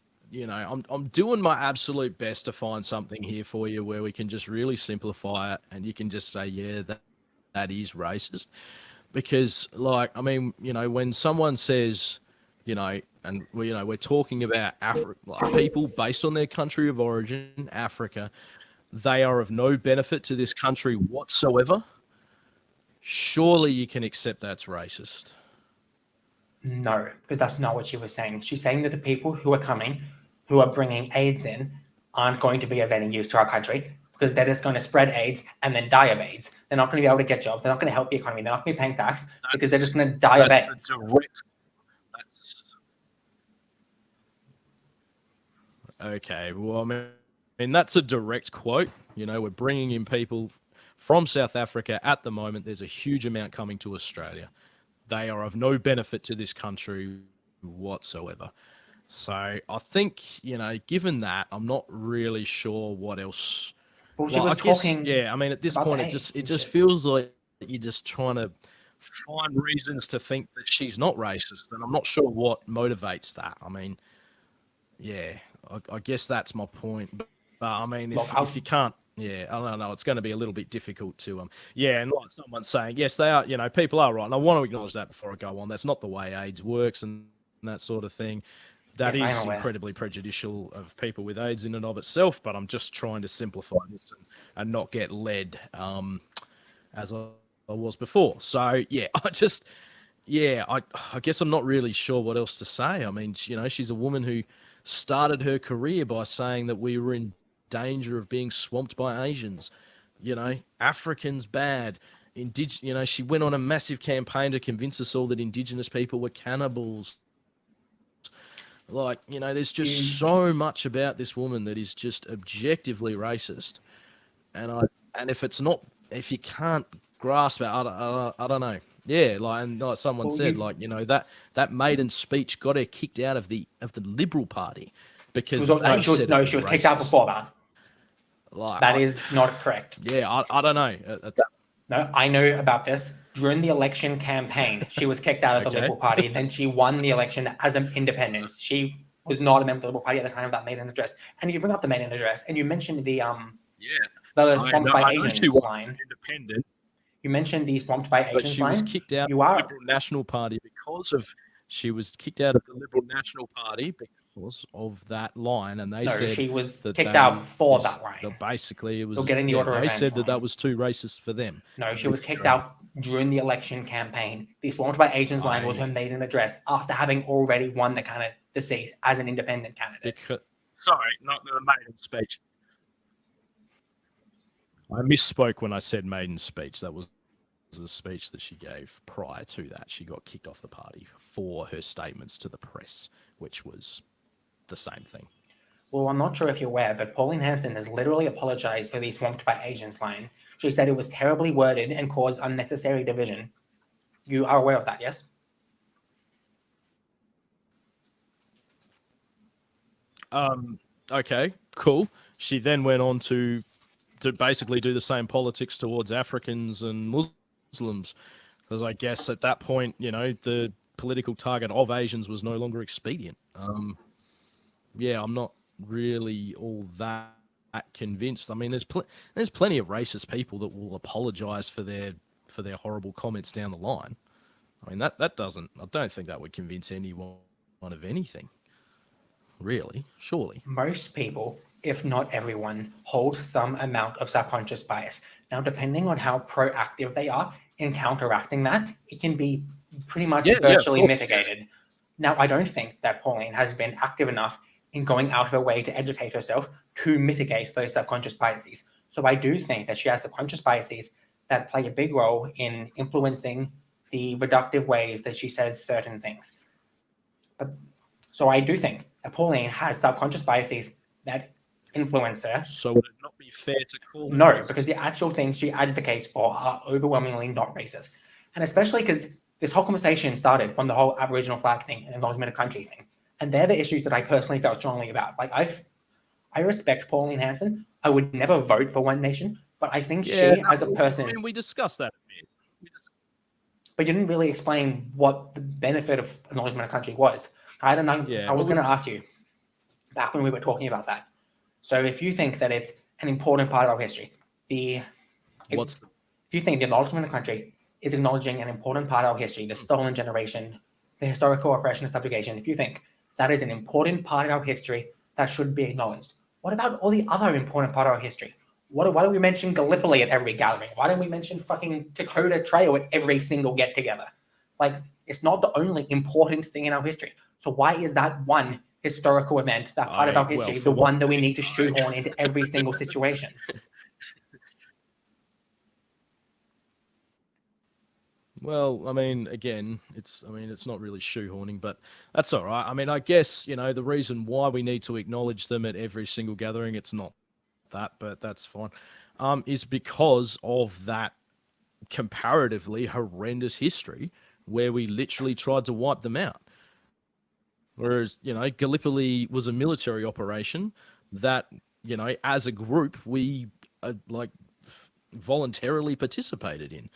I'm doing my absolute best to find something here for you where we can just really simplify it, and you can just say that is racist, because like I mean when someone says and we're talking about Africa, like people based on their country of origin, Africa, they are of no benefit to this country whatsoever. Surely you can accept that's racist. No, because that's not what she was saying. She's saying that the people who are coming, who are bringing AIDS in, aren't going to be of any use to our country because they're just going to spread AIDS and then die of AIDS. They're not going to be able to get jobs. They're not going to help the economy. They're not going to be paying tax because they're just going to die of AIDS. Okay, well, I mean, that's a direct quote. We're bringing in people from South Africa at the moment. There's a huge amount coming to Australia. They are of no benefit to this country whatsoever. So I think, given that, I'm not really sure what else. Well, she was talking. Yeah, I mean, at this point, it just feels like you're just trying to find reasons to think that she's not racist, and I'm not sure what motivates that. I mean, yeah, I guess that's my point. But I mean, if you can't, yeah, I don't know, it's going to be a little bit difficult to yeah, and like someone saying, yes, they are, people are right, and I want to acknowledge that before I go on. That's not the way AIDS works and that sort of thing. That is incredibly prejudicial of people with AIDS in and of itself, but I'm just trying to simplify this and not get led as I was before. So yeah, I guess I'm not really sure what else to say. I mean, she's a woman who started her career by saying that we were in danger of being swamped by Asians. Africans bad. She went on a massive campaign to convince us all that Indigenous people were cannibals. Like, there's just so much about this woman that is just objectively racist. And if you can't grasp it, I don't know. Yeah, like someone said, that maiden speech got her kicked out of the Liberal Party because she was kicked out before that. That is not correct. Yeah, I don't know. No, I know about this. During the election campaign, she was kicked out of the Liberal Party, and then she won the election as an independent. She was not a member of the Liberal Party at the time of that maiden address. And you bring up the maiden address, and you mentioned the swamped by Asians line. Independent. You mentioned the swamped by Asians line. But she was kicked out of the Liberal National Party she was kicked out of the Liberal National Party because of that line, and they said she was kicked out for that line. Basically, it was getting the order of they said that was too racist for them. No, she was kicked out during the election campaign. The swamped by Asians line was her maiden address after having already won the seat as an independent candidate. Sorry, not the maiden speech. I misspoke when I said maiden speech. That was the speech that she gave prior to that. She got kicked off the party for her statements to the press, which was the same thing. Well, I'm not sure if you're aware, but Pauline Hanson has literally apologized for the swamped by Asians line. She said it was terribly worded and caused unnecessary division. You are aware of that, yes? Okay, cool. She then went on to basically do the same politics towards Africans and Muslims, because I guess at that point, the political target of Asians was no longer expedient. Yeah, I'm not really all that convinced. I mean, there's plenty of racist people that will apologize for their horrible comments down the line. I mean, that doesn't. I don't think that would convince anyone of anything. Really, surely. Most people, if not everyone, hold some amount of subconscious bias. Now, depending on how proactive they are in counteracting that, it can be pretty much Yeah, of virtually course. mitigated. Now, I don't think that Pauline has been active enough in going out of her way to educate herself to mitigate those subconscious biases. So I do think that she has subconscious biases that play a big role in influencing the reductive ways that she says certain things. But so I do think that Pauline has subconscious biases that influence her. So would it not be fair to call her No, racist? because the actual things she advocates for are overwhelmingly not racist. And especially because this whole conversation started from the whole Aboriginal flag thing and acknowledgement of country thing. And they're the issues that I personally felt strongly about. Like I respect Pauline Hanson. I would never vote for One Nation, but I think Yeah, she as a person. I mean, we discussed that a bit. But you didn't really explain what the benefit of acknowledgement of country was. I don't know. Yeah, I was going to ask you back when we were talking about that. So if you think that it's an important part of our history, if you think the acknowledgement of country is acknowledging an important part of our history, the stolen generation, the historical oppression and subjugation, if you think that is an important part of our history that should be acknowledged, what about all the other important part of our history? Why don't we mention Gallipoli at every gathering? Why don't we mention fucking Dakota Trail at every single get together? Like, it's not the only important thing in our history. So why is that one historical event, that part of our history, the one that we need to shoehorn into every single situation? Well, I mean, again, it's not really shoehorning, but that's all right. I mean, I guess, the reason why we need to acknowledge them at every single gathering, it's not that, but that's fine, is because of that comparatively horrendous history where we literally tried to wipe them out. Whereas, Gallipoli was a military operation that, as a group, we voluntarily participated in.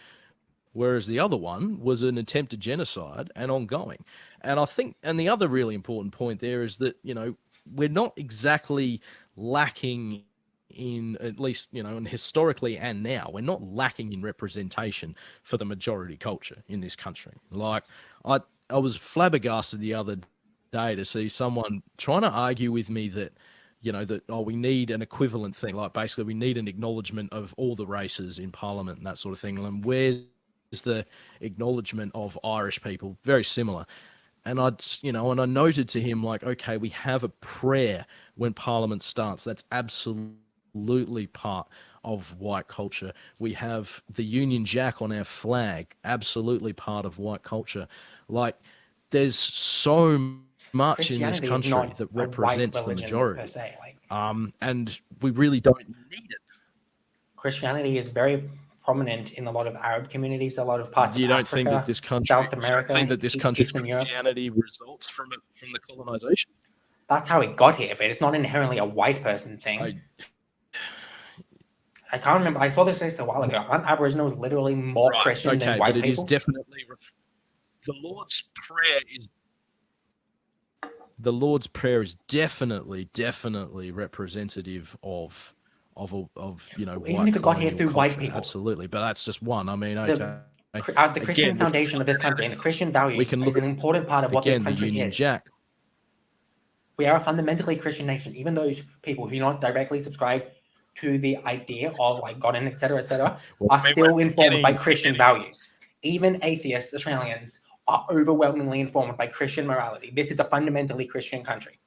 Whereas the other one was an attempted genocide and ongoing. And I think, and the other really important point there is that, we're not exactly lacking in, at least, and historically and now, we're not lacking in representation for the majority culture in this country. Like, I was flabbergasted the other day to see someone trying to argue with me that, we need an equivalent thing. Like, basically, we need an acknowledgement of all the races in Parliament and that sort of thing. And where's the acknowledgement of Irish people? Very similar. And and I noted to him, like, okay, we have a prayer when Parliament starts. That's absolutely part of white culture. We have the Union Jack on our flag, absolutely part of white culture. Like, there's so much in this country that represents the majority. Per se. And we really don't need it. Christianity is very prominent in a lot of Arab communities, a lot of parts of You don't Africa, think that this country, South America, think that this country's Eastern Europe. Christianity results from the colonization? That's how it got here, but it's not inherently a white person thing. I can't remember. I saw this a while ago. Aren't Aboriginals literally more Christian than white people? But it is definitely the Lord's Prayer is definitely representative of even if it got here through white people. Absolutely, but that's just one. I mean, the Christian foundation of this country and the Christian values is an important part of what this country is. Jack. We are a fundamentally Christian nation. Even those people who do not directly subscribe to the idea of God and etc., are still informed by Christian values. Even atheist Australians are overwhelmingly informed by Christian morality. This is a fundamentally Christian country.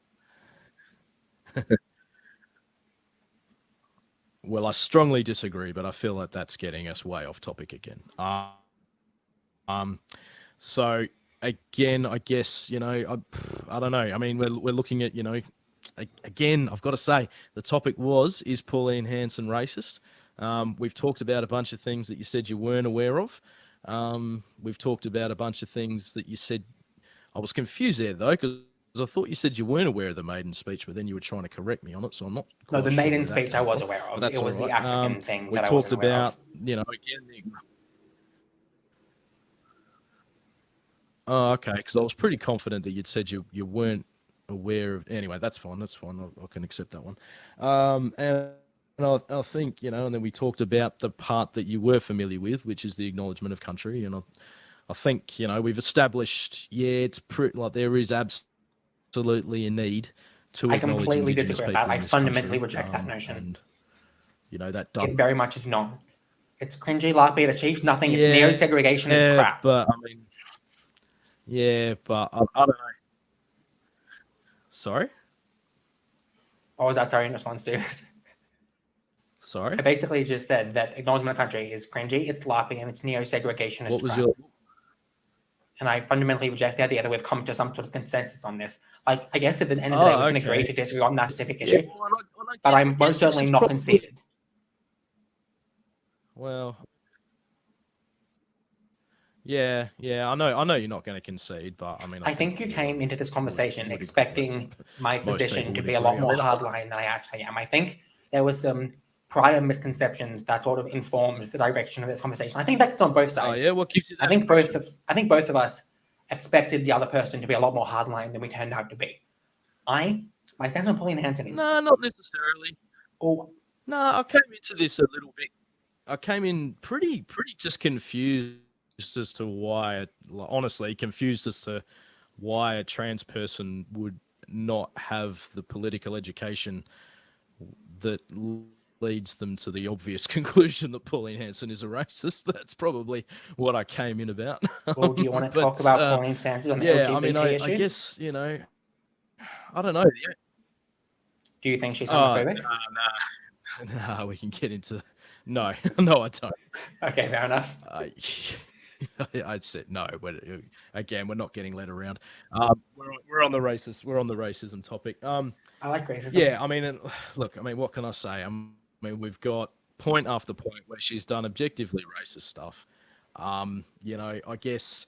Well, I strongly disagree, but I feel like that's getting us way off topic again. So again, I guess I don't know. I mean, we're looking at again, I've got to say, the topic is Pauline Hanson racist? We've talked about a bunch of things that you said you weren't aware of. We've talked about a bunch of things that you said. I was confused there, though, because I thought you said you weren't aware of the maiden speech, but then you were trying to correct me on it, so I'm not quite No, the sure maiden where that speech I came was from, aware but of. that's It was all the right. African thing We that I talked wasn't aware about, of. again, oh, okay, because I was pretty confident that you'd said you weren't aware of. Anyway, that's fine. That's fine. I can accept that one. And I think, and then we talked about the part that you were familiar with, which is the acknowledgement of country. And I think, we've established, it's like there is absolutely a need to I acknowledge completely Indigenous disagree with that. people I in this fundamentally country. reject that notion. And, that It does. very much is not. It's cringy, larpy, it achieves nothing. It's Yeah, neo-segregationist crap. but I mean, but I don't know. Sorry? What was that, sorry, in response to? Sorry? I basically just said that acknowledgement of country is cringy, it's larpy, and it's neo-segregationist What was crap. your... And I fundamentally reject the idea that we've come to some sort of consensus on this. Like, I guess at the end of the day, we can agree to disagree on that specific issue, but I'm most certainly not conceded. Well, yeah, I know you're not going to concede, but I mean, I think you came into this conversation expecting my position to be a lot more hardline than I actually am. I think there was some prior misconceptions that sort of informed the direction of this conversation. I think that's on both sides. Oh yeah, what keeps you that I think both of us expected the other person to be a lot more hardline than we turned out to be. My stance on Pauline Hanson is... No, not necessarily. Oh, no, I came into this a little bit. I came in pretty just confused as to why, honestly, confused as to why a trans person would not have the political education that leads them to the obvious conclusion that Pauline Hanson is a racist. That's probably what I came in about. Well, do you want to talk about Pauline's stances on the LGBT I mean, issues? I guess, I don't know. Do you think she's homophobic? No, we can get into... No, I don't. Okay, fair enough. I'd say no. Again, we're not getting led around. We're on the racism topic. I like racism. Yeah, I mean, look, I mean, what can I say? I mean, we've got point after point where she's done objectively racist stuff. I guess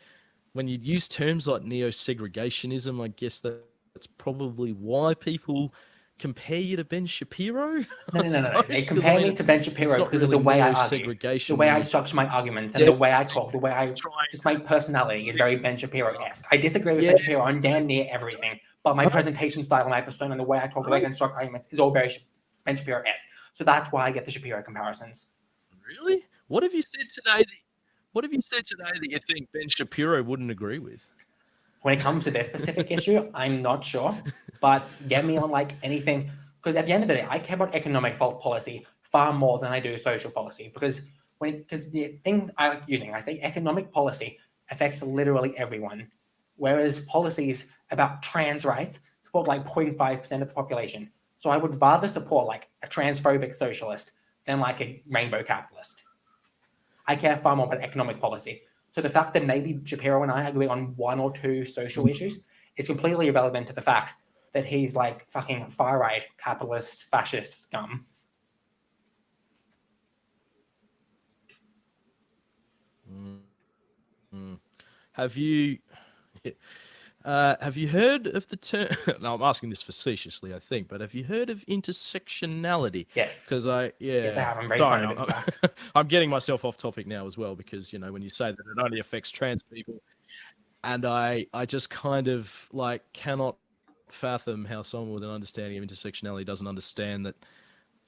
when you use terms like neo-segregationism, I guess that's probably why people compare you to Ben Shapiro. No. They compare me to Ben Shapiro because of the way I argue, the way I structure my arguments, and the way I talk, the way I just my personality is very Ben Shapiro-esque. I disagree with Ben Shapiro on damn near everything, but my presentation style, my persona, and the way I talk, the way I construct arguments is all very Ben Shapiro-esque. So that's why I get the Shapiro comparisons. Really? What have you said today that you think Ben Shapiro wouldn't agree with? When it comes to this specific issue, I'm not sure, but get me on like anything, because at the end of the day, I care about economic policy far more than I do social policy, because the thing I like using, I say economic policy affects literally everyone, whereas policies about trans rights support like 0.5% of the population. So I would rather support like a transphobic socialist than like a rainbow capitalist. I care far more about economic policy. So the fact that maybe Shapiro and I agree on one or two social issues is completely irrelevant to the fact that he's like fucking far-right, capitalist, fascist scum. Have you heard of the term? Now I'm asking this facetiously, I think, but have you heard of intersectionality? Yes. Because Yes, I have. I'm very fond of it, in fact. I'm getting myself off topic now as well, because when you say that it only affects trans people, and I just kind of like cannot fathom how someone with an understanding of intersectionality doesn't understand that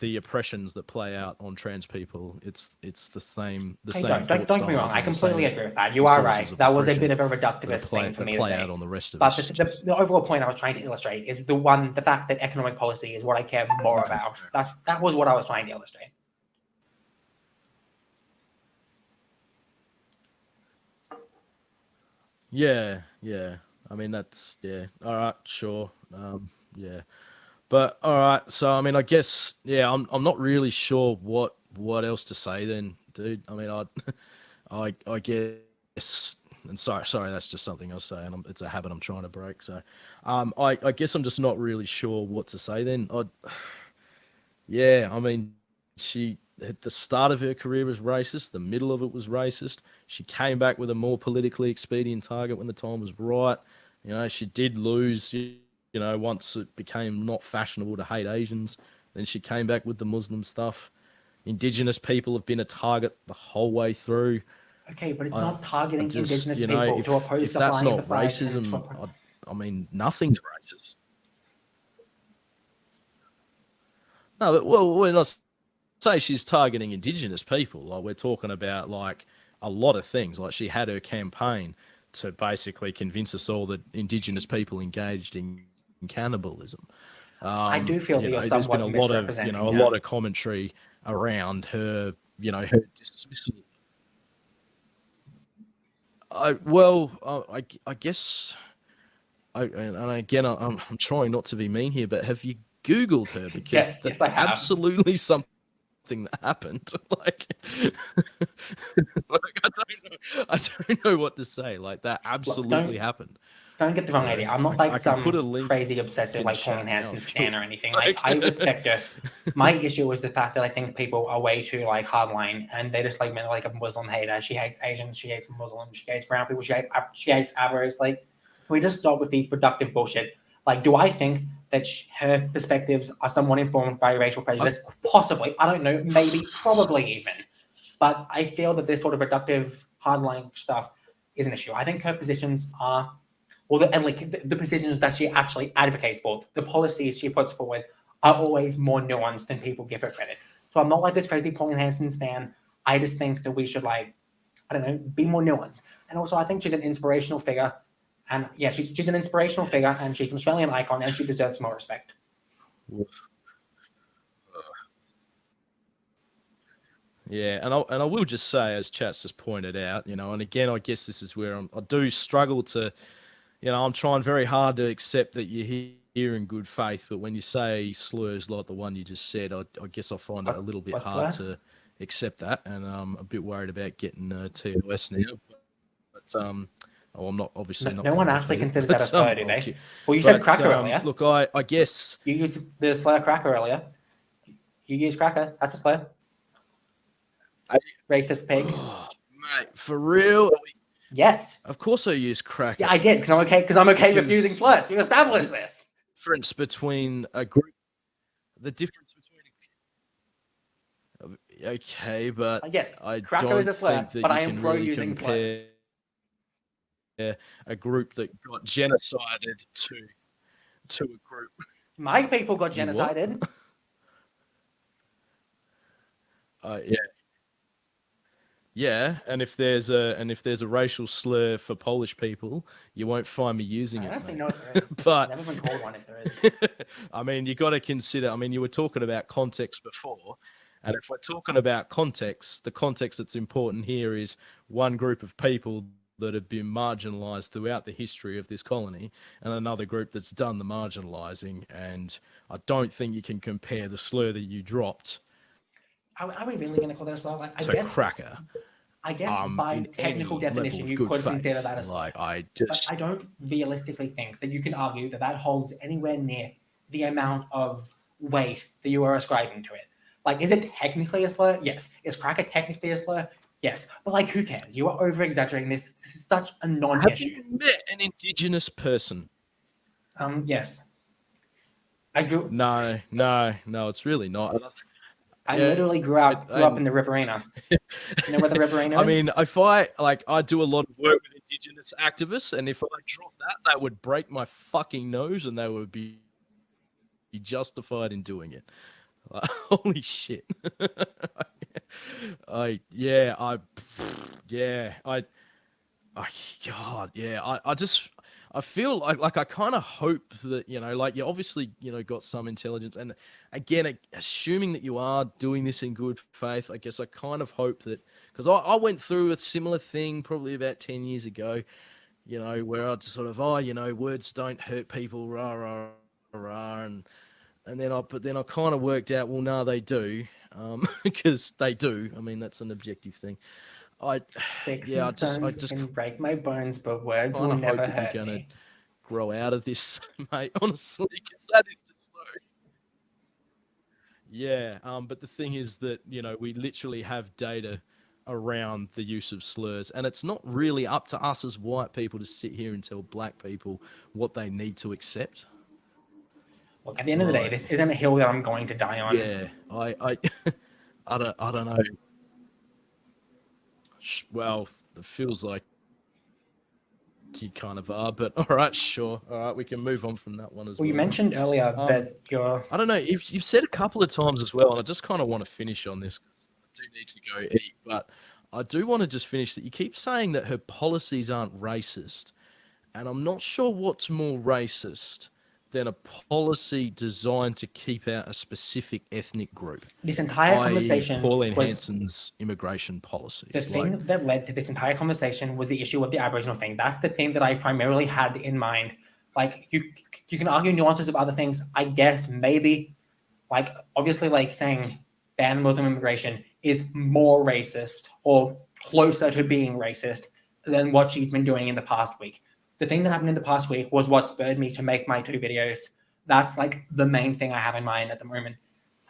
the oppressions that play out on trans people, it's the same. Don't get me wrong. I completely agree with that. You are right. That was a bit of a reductivist thing for me to say. On the rest of but us, the overall point I was trying to illustrate is the fact that economic policy is what I care more about. That was what I was trying to illustrate. Yeah. I mean, that's all right, sure. But all right, so I mean, I guess I'm not really sure what else to say then, dude. I mean, I guess and sorry, that's just something I say, and it's a habit I'm trying to break. So, I guess I'm just not really sure what to say. Then, yeah, I mean, she at the start of her career was racist. The middle of it was racist. She came back with a more politically expedient target when the time was right. She did lose. Once it became not fashionable to hate Asians, then she came back with the Muslim stuff. Indigenous people have been a target the whole way through. Okay, but it's I, not I targeting just, Indigenous people to oppose if the that's flying of the not flag and racism, I mean, nothing's racist. No, but well, we're not say she's targeting Indigenous people. Like we're talking about like a lot of things. Like she had her campaign to basically convince us all that Indigenous people engaged in cannibalism. I do feel that you're There's been somewhat a misrepresenting her. lot of commentary around her, her dismissal. I guess, and again, I'm trying not to be mean here, but have you Googled her? Because Yes, yes, I that's have. absolutely something that happened. Like, I don't know what to say. Like that Look, absolutely happened. don't get the wrong idea. I'm not like I can put some a link crazy obsessive in like Pauline chat now Hanson if you stan or anything. Like like. I respect her. My issue is the fact that I think people are way too like hardline and they just like meant like a Muslim hater. She hates Asians, she hates Muslims, she hates brown people, she hates Arabs. Like, can we just stop with the productive bullshit? Like, do I think that her perspectives are somewhat informed by racial prejudice? Possibly. I don't know. Maybe. Probably even. But I feel that this sort of reductive hardline stuff is an issue. I think her positions are and like the positions that she actually advocates for, the policies she puts forward are always more nuanced than people give her credit. So I'm not like this crazy Pauline Hanson stan. I just think that we should like, I don't know, be more nuanced. And also I think she's an inspirational figure. And yeah, she's an inspirational figure and she's an Australian icon and she deserves more respect. Yeah, and I will just say, as Chats just pointed out, and again, I guess this is where I do struggle to, I'm trying very hard to accept that you're here in good faith, but when you say slurs like the one you just said, I guess I find it a little bit What's hard that? to accept that, and I'm a bit worried about getting TOS now. But I'm not obviously not No going one to actually repeat it, considers that a but slur, do I'll they? keep. Well, you said But cracker earlier. look, I guess You used the slur cracker earlier. You used cracker. That's a slur. I, Racist pig. oh, mate, for real. Yes. Of course, I use cracker. Yeah, I did because I'm okay. Because I'm okay with using Because slurs. We established this. difference between a group, the difference between okay, but Yes, I cracker is a don't slur, think that but you I am can pro really using compare slurs. a group that got genocided to a group. My people got You what? genocided. Yeah, yeah. And if there's a racial slur for Polish people, you won't find me using I it, honestly mate. know if there is. I've But never been called one if there is. I mean, you got to consider. I mean, you were talking about context before, and if we're talking about context, the context that's important here is one group of people that have been marginalized throughout the history of this colony, and another group that's done the marginalizing. And I don't think you can compare the slur that you dropped Are we really going to call that a slur? Like, to cracker. I guess by In technical any level definition, of you good could consider faith, that a slur. like I But I just don't realistically think that you can argue that that holds anywhere near the amount of weight that you are ascribing to it. Like, is it technically a slur? Yes. Is cracker technically a slur? Yes. But like, who cares? You are over exaggerating this. This is such a have non-issue. you met an Indigenous person? Yes. I grew. No, it's really not. I Yeah, literally grew up in the Riverina. You know where the Riverina I is? mean, if I do a lot of work with Indigenous activists, and if I drop that would break my fucking nose, and they would be justified in doing it. Holy shit! I yeah, I yeah, I God, yeah, I just I feel like I kind of hope that like you obviously got some intelligence, and again, assuming that you are doing this in good faith, I guess I kind of hope that because I went through a similar thing probably about 10 years ago, where I'd sort of words don't hurt people, rah rah rah, and then I kind of worked out, well, no, they do, because they do. I mean, that's an objective thing. I Sticks yeah, and I stones just can break my bones, but words kind will of hope never that you're hurt gonna me. grow out of this, mate. Honestly, because that is just so. Yeah, but the thing is that, we literally have data around the use of slurs, and it's not really up to us as white people to sit here and tell black people what they need to accept. Look, at the end of the day, Like, this isn't a hill that I'm going to die on. yeah, I don't know. Well, it feels like you kind of are, but all right, sure. All right, we can move on from that one as Well, you well. mentioned earlier Um, that you're, I don't know. You've said a couple of times as well, and I just kind of want to finish on this because I do need to go eat. But I do want to just finish that. You keep saying that her policies aren't racist, and I'm not sure what's more racist than a policy designed to keep out a specific ethnic group, this entire i.e., conversation Pauline was Hanson's immigration the policies. Like, thing that led to this entire conversation was the issue of the Aboriginal thing. That's the thing that I primarily had in mind. Like you can argue nuances of other things, I guess maybe. Like obviously, like saying ban Muslim immigration is more racist or closer to being racist than what she's been doing in the past week. The thing that happened in the past week was what spurred me to make my 2 videos. That's like the main thing I have in mind at the moment.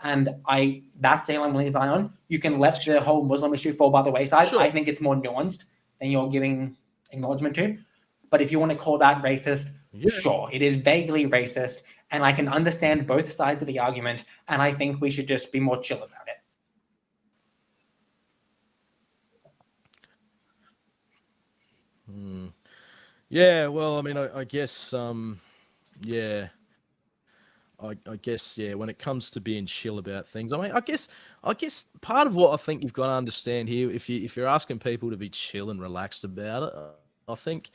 And that's the I'm willing to die on. You can let the whole Muslim issue fall by the wayside. I sure, think it's more nuanced than you're giving acknowledgement to. But if you want to call that racist, yeah. sure, it is vaguely racist. And I can understand both sides of the argument. And I think we should just be more chill about it. Yeah, well, I mean, I guess, yeah, I guess, yeah, when it comes to being chill about things, I mean, I guess part of what I think you've got to understand here, if you're asking people to be chill and relaxed about it, I think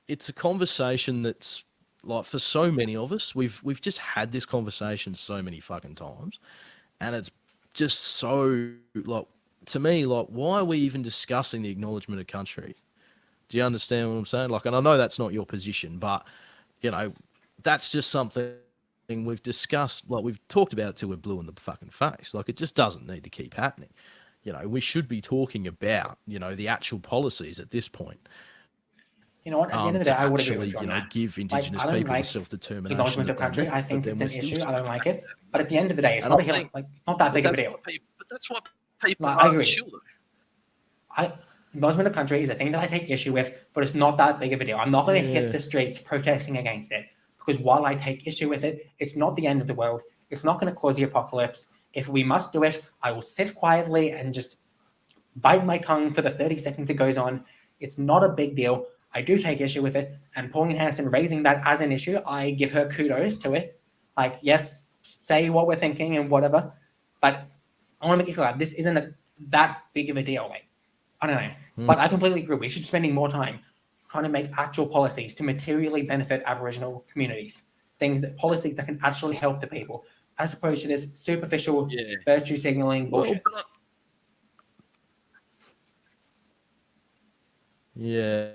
it's a conversation that's like for so many of us, we've just had this conversation so many fucking times, and it's just so like to me, like, why are we even discussing the acknowledgement of country? Do you understand what I'm saying? Like, and I know that's not your position, but you know, that's just something we've discussed. Like, we've talked about it till we're blue in the fucking face. Like, it just doesn't need to keep happening. We should be talking about, the actual policies at this point, You know what? At the end of the day, to I would agree with actually, you on that. give Like, Indigenous I don't people the like self-determination acknowledgement of that they country. I want, but think then it's we're an still issue. I saying don't like about it. But at the end of the day, it's and I not a hill. think, Like, it's not that but big of a that's deal. what people, but that's what people Like, I aren't agree. chill though. Acknowledgement of country is a thing that I take issue with, but it's not that big of a deal. I'm not going to hit Yeah, the streets protesting against it because while I take issue with it, it's not the end of the world. It's not going to cause the apocalypse. If we must do it, I will sit quietly and just bite my tongue for the 30 seconds it goes on. It's not a big deal. I do take issue with it. And Pauline Hanson raising that as an issue, I give her kudos to it. Like, yes, say what we're thinking and whatever. But I want to make it clear, this isn't that big of a deal. Like, I don't know. But I completely agree. We should be spending more time trying to make actual policies to materially benefit Aboriginal communities. Policies that can actually help the people, as opposed to this superficial yeah. virtue signaling Well, bullshit. yeah,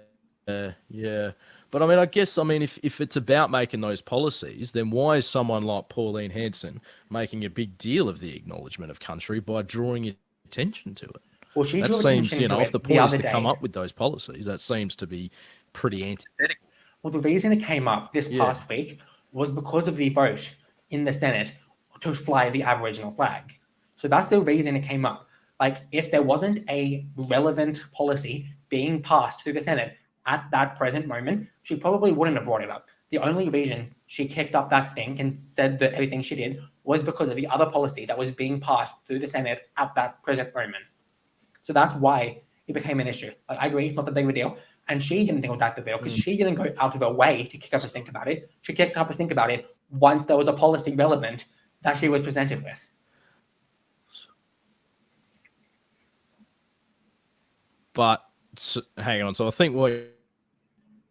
yeah. But I mean, I guess, if it's about making those policies, then why is someone like Pauline Hanson making a big deal of the acknowledgement of country by drawing attention to it? Well, she That drew seems, attention to if the it the point is other to come day. up with those policies, that seems to be pretty antithetical. Well, the reason it came up this Yeah. past week was because of the vote in the Senate to fly the Aboriginal flag. So that's the reason it came up. Like, if there wasn't a relevant policy being passed through the Senate at that present moment, she probably wouldn't have brought it up. The only reason she kicked up that stink and said that everything she did was because of the other policy that was being passed through the Senate at that present moment. So that's why it became an issue. Like, I agree, it's not that big of a deal. And she didn't think it was that big of a deal because she didn't go out of her way to kick up a stink about it. She kicked up a stink about it once there was a policy relevant that she was presented with. But hang on. So I think what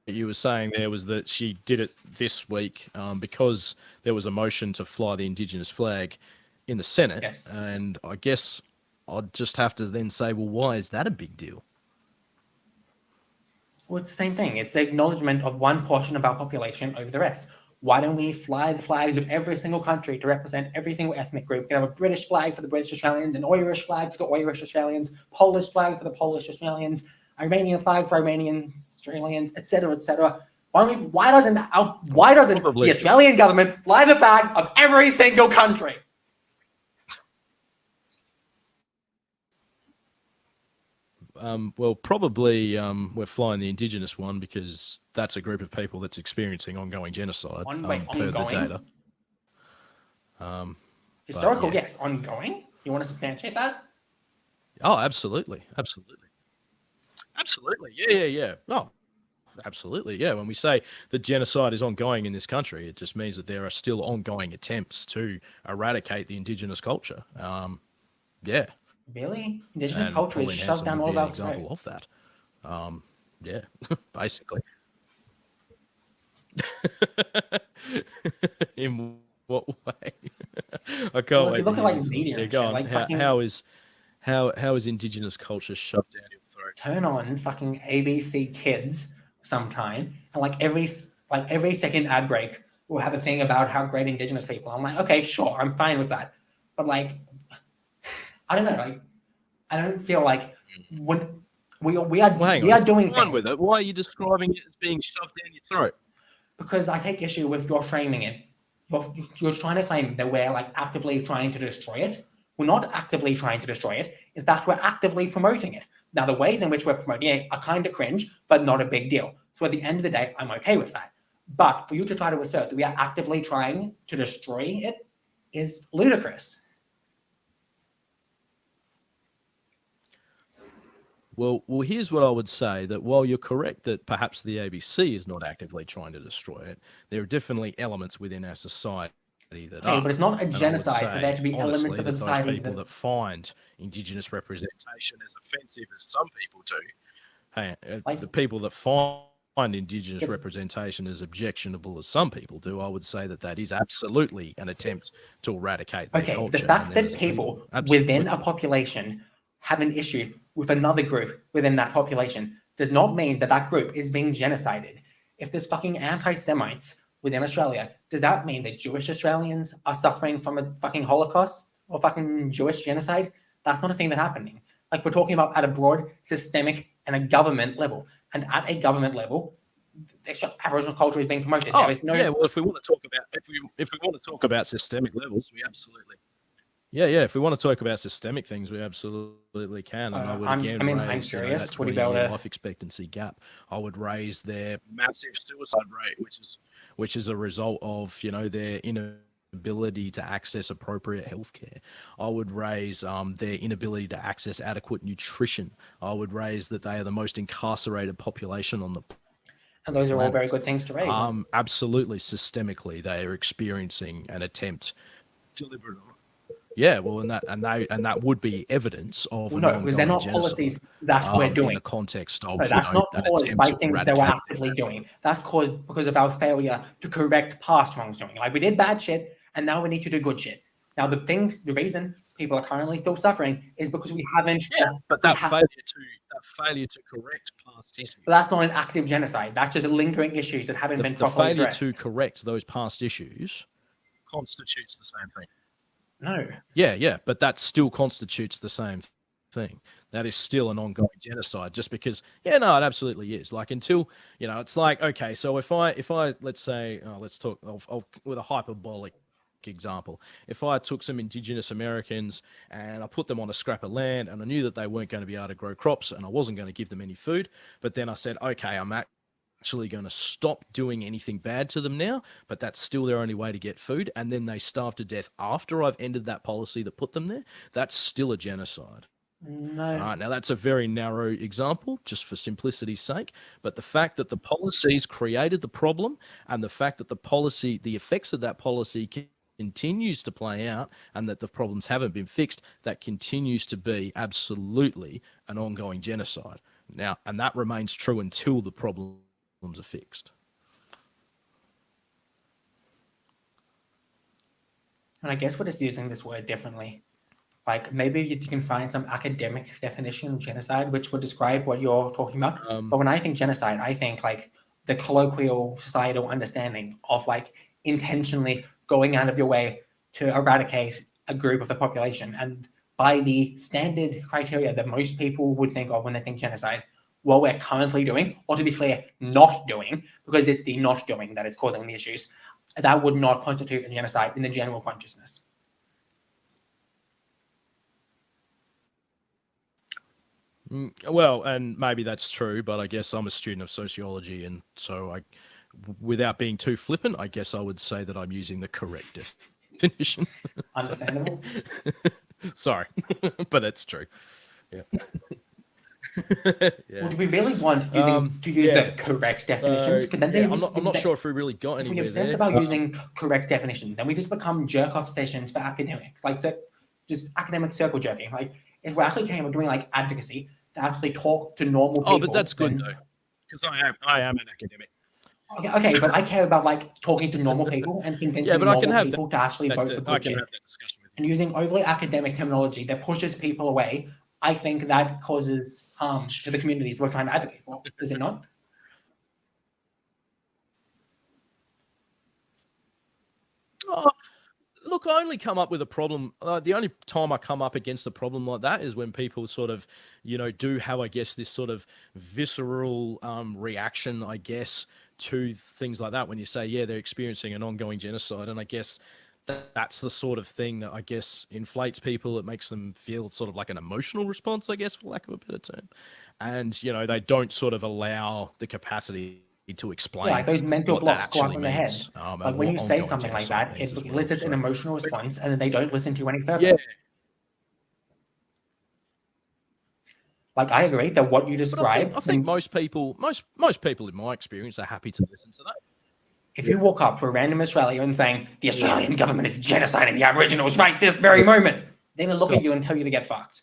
you were saying there was that she did it this week because there was a motion to fly the Indigenous flag in the Senate. Yes. And I guess I'd just have to then say, well, why is that a big deal? Well, it's the same thing. It's the acknowledgement of one portion of our population over the rest. why don't we fly the flags of every single country to represent every single ethnic group? We can have a British flag for the British Australians, an Irish flag for the Irish Australians, Polish flag for the Polish Australians, Iranian flag for Iranian Australians, etc., etc. Why doesn't the Australian government fly the flag of every single country? Well, probably we're flying the Indigenous one because that's a group of people that's experiencing ongoing genocide per ongoing? the data. Historical, yes. Ongoing? You want to substantiate that? Oh, absolutely. Yeah. Oh, absolutely. Yeah. When we say that genocide is ongoing in this country, it just means that there are still ongoing attempts to eradicate the Indigenous culture. Yeah. Really? Indigenous culture is shoved down all of our throats. Example of that. Yeah, basically. In what way? I can't wait. If you look at like media and shit, like how is Indigenous culture shoved down your throat? Turn on fucking ABC Kids sometime, and like every second ad break will have a thing about how great Indigenous people. I'm like, okay, sure, I'm fine with that, but like, I don't know, like, I don't feel like when we are doing things with it. Why are you describing it as being shoved down your throat? Because I take issue with your framing it. You're trying to claim that we're like actively trying to destroy it. We're not actively trying to destroy it. In fact, we're actively promoting it. Now, the ways in which we're promoting it are kind of cringe, but not a big deal. So at the end of the day, I'm okay with that. But for you to try to assert that we are actively trying to destroy it is ludicrous. Well, here's what I would say, that while you're correct that perhaps the ABC is not actively trying to destroy it, there are definitely elements within our society that are. But it's not a genocide for there to be elements of a society those people that find Indigenous representation as offensive as some people do, the people that find Indigenous representation as objectionable as some people do, I would say that is absolutely an attempt to eradicate their culture. The fact that people within a population have an issue with another group within that population does not mean that group is being genocided. If there's fucking anti-Semites within Australia, does that mean that Jewish Australians are suffering from a fucking Holocaust or fucking Jewish genocide? That's not a thing that's happening. Like, we're talking about at a broad, systemic, and a government level. And at a government level, Aboriginal culture is being promoted. Well, if we want to talk about systemic levels, we absolutely. Yeah. If we want to talk about systemic things, we absolutely can. And I would again raise that 20-year life expectancy gap. I would raise their massive suicide rate, which is a result of their inability to access appropriate healthcare. I would raise their inability to access adequate nutrition. I would raise that they are the most incarcerated population on the planet. And those are all very good things to raise. Absolutely, systemically, they are experiencing an attempt deliberately. Yeah, well, and that would be evidence of because they're not policies that we're doing in the context of. That's not caused by things that we're actively doing. That's caused because of our failure to correct past wrongdoing. Like, we did bad shit, and now we need to do good shit. Now, the reason people are currently still suffering is because we haven't. Yeah, but that failure to correct past issues. But that's not an active genocide. That's just lingering issues that haven't been properly addressed. The failure to correct those past issues constitutes the same thing. No. Yeah, but that still constitutes the same thing. That is still an ongoing genocide, just because. Yeah, no, it absolutely is. Like, until it's like, okay, so if I let's say, let's talk with a hyperbolic example. If I took some Indigenous Americans and I put them on a scrap of land, and I knew that they weren't going to be able to grow crops, and I wasn't going to give them any food, but then I said, okay, I'm actually going to stop doing anything bad to them now, but that's still their only way to get food, and then they starve to death after I've ended that policy that put them there, that's still a genocide. No. All right, now that's a very narrow example, just for simplicity's sake, but the fact that the policies created the problem, and the fact that the effects of that policy continues to play out, and that the problems haven't been fixed, that continues to be absolutely an ongoing genocide. Now, and that remains true until the problems are fixed. And I guess we're just using this word differently. Like, maybe if you can find some academic definition of genocide which would describe what you're talking about. But when I think genocide, I think like the colloquial societal understanding of like intentionally going out of your way to eradicate a group of the population. And by the standard criteria that most people would think of when they think genocide, what we're currently doing, or to be clear, not doing, because it's the not doing that is causing the issues, that would not constitute a genocide in the general consciousness. Well, and maybe that's true, but I guess I'm a student of sociology, and so without being too flippant, I guess I would say that I'm using the correct definition. Understandable. Sorry, but it's true. Yeah. Yeah. Well, do we really want to use the correct definitions? So, I'm not sure if we really got anywhere. If we obsess about using correct definition, then we just become jerk-off sessions for academics, like just academic circle jerking. Like if we're actually capable of doing like advocacy to actually talk to normal people. Oh, but that's good though, because I am an academic. Okay, but I care about like talking to normal people and convincing normal people to actually vote for good shit. And using overly academic terminology that pushes people away, I think that causes harm to the communities we're trying to advocate for. Does it not? Oh, look, I only come up with a problem. The only time I come up against a problem like that is when people sort of, do have, I guess, this sort of visceral reaction, I guess, to things like that. When you say, yeah, they're experiencing an ongoing genocide, and I guess that's the sort of thing that I guess inflates people. It makes them feel sort of like an emotional response, I guess, for lack of a better term. And, they don't sort of allow the capacity to explain. Yeah, like those mental blocks go up in their head. Like when you say something like that, it elicits an emotional response, and then they don't listen to you any further. Yeah. Like I agree that what you described. I think most people in my experience are happy to listen to that. If you walk up to a random Australian saying the Australian government is genociding the Aboriginals right this very moment, they're gonna look at you and tell you to get fucked.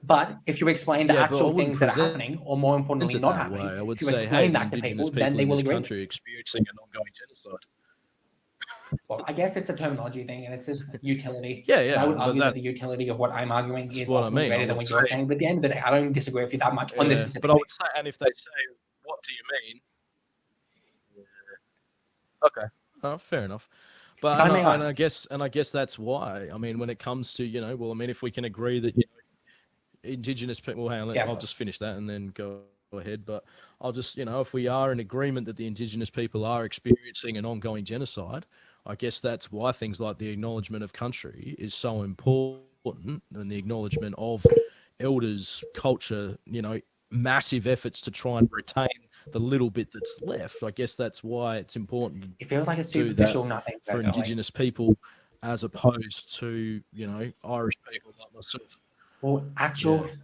But if you explain the actual things that are happening, or more importantly, not happening, if you explain that to people, then they will agree. Experiencing an ongoing genocide. Well, I guess it's a terminology thing, and it's just utility. Yeah. And I would argue that the utility of what I'm arguing is often greater than what you're saying. But at the end of the day, I don't disagree with you that much on this specific thing. But I would say, and if they say, "What do you mean?" Okay, fair enough. But I guess that's why. I mean, when it comes to if we can agree that Indigenous people, I'll just finish that and then go ahead. But I'll just if we are in agreement that the Indigenous people are experiencing an ongoing genocide, I guess that's why things like the acknowledgement of country is so important, and the acknowledgement of elders' culture. Massive efforts to try and retain the little bit that's left. I guess that's why it's important. It feels like a superficial nothing for Indigenous people, as opposed to Irish people like myself. Well,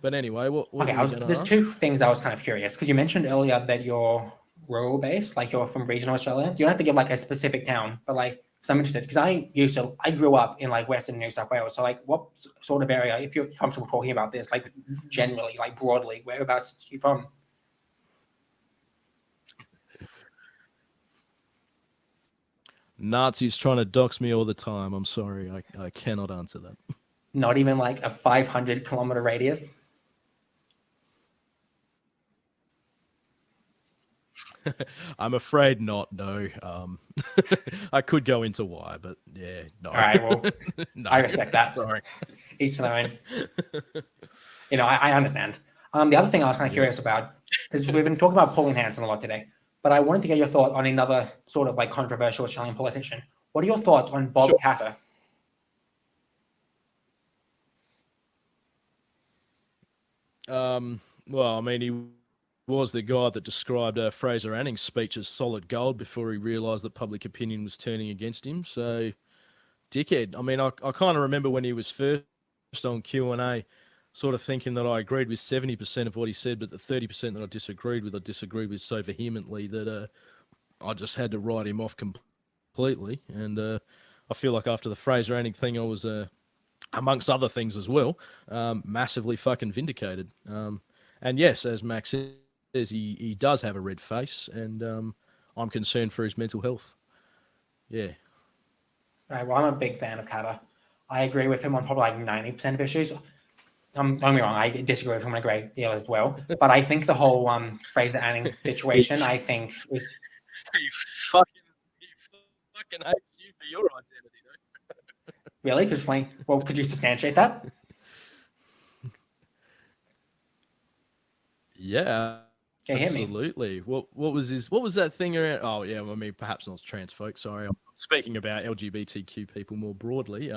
but anyway, there's two things I was kind of curious, because you mentioned earlier that you're rural based, like you're from regional Australia. You don't have to give like a specific town, but like, because I'm interested, because I grew up in like Western New South Wales. So like, what sort of area, if you're comfortable talking about this, like generally, like broadly, whereabouts are you from? Nazis trying to dox me all the time. I'm sorry, I cannot answer that. Not even like a 500-kilometer radius? I'm afraid not, no. I could go into why, but yeah, no. All right, well, no. I respect that. Sorry. Each to their own. I understand. The other thing I was kind of curious about, because we've been talking about Pauline Hanson a lot today, but I wanted to get your thought on another sort of like controversial Australian politician. What are your thoughts on Bob Katter? Well, I mean, he was the guy that described Fraser Anning's speech as solid gold before he realised that public opinion was turning against him. So, dickhead. I mean, I kind of remember when he was first on Q&A, sort of thinking that I agreed with 70% of what he said, but the 30% that I disagreed with so vehemently that I just had to write him off completely. And I feel like after the Fraser Anning thing, I was, amongst other things as well, massively fucking vindicated. And yes, as Max says, he does have a red face, and I'm concerned for his mental health. Yeah. All right, well, I'm a big fan of Katter. I agree with him on probably like 90% of issues. Don't get me wrong, I disagree with him on a great deal as well. But I think the whole Fraser Anning situation, I think is... He fucking, he fucking hates you for your identity, though. Really? Explain. Well, could you substantiate that? Yeah, Okay, hit me. absolutely. What was his? What was that thing around? Oh yeah, I mean perhaps not trans folk. Sorry, I'm speaking about LGBTQ people more broadly.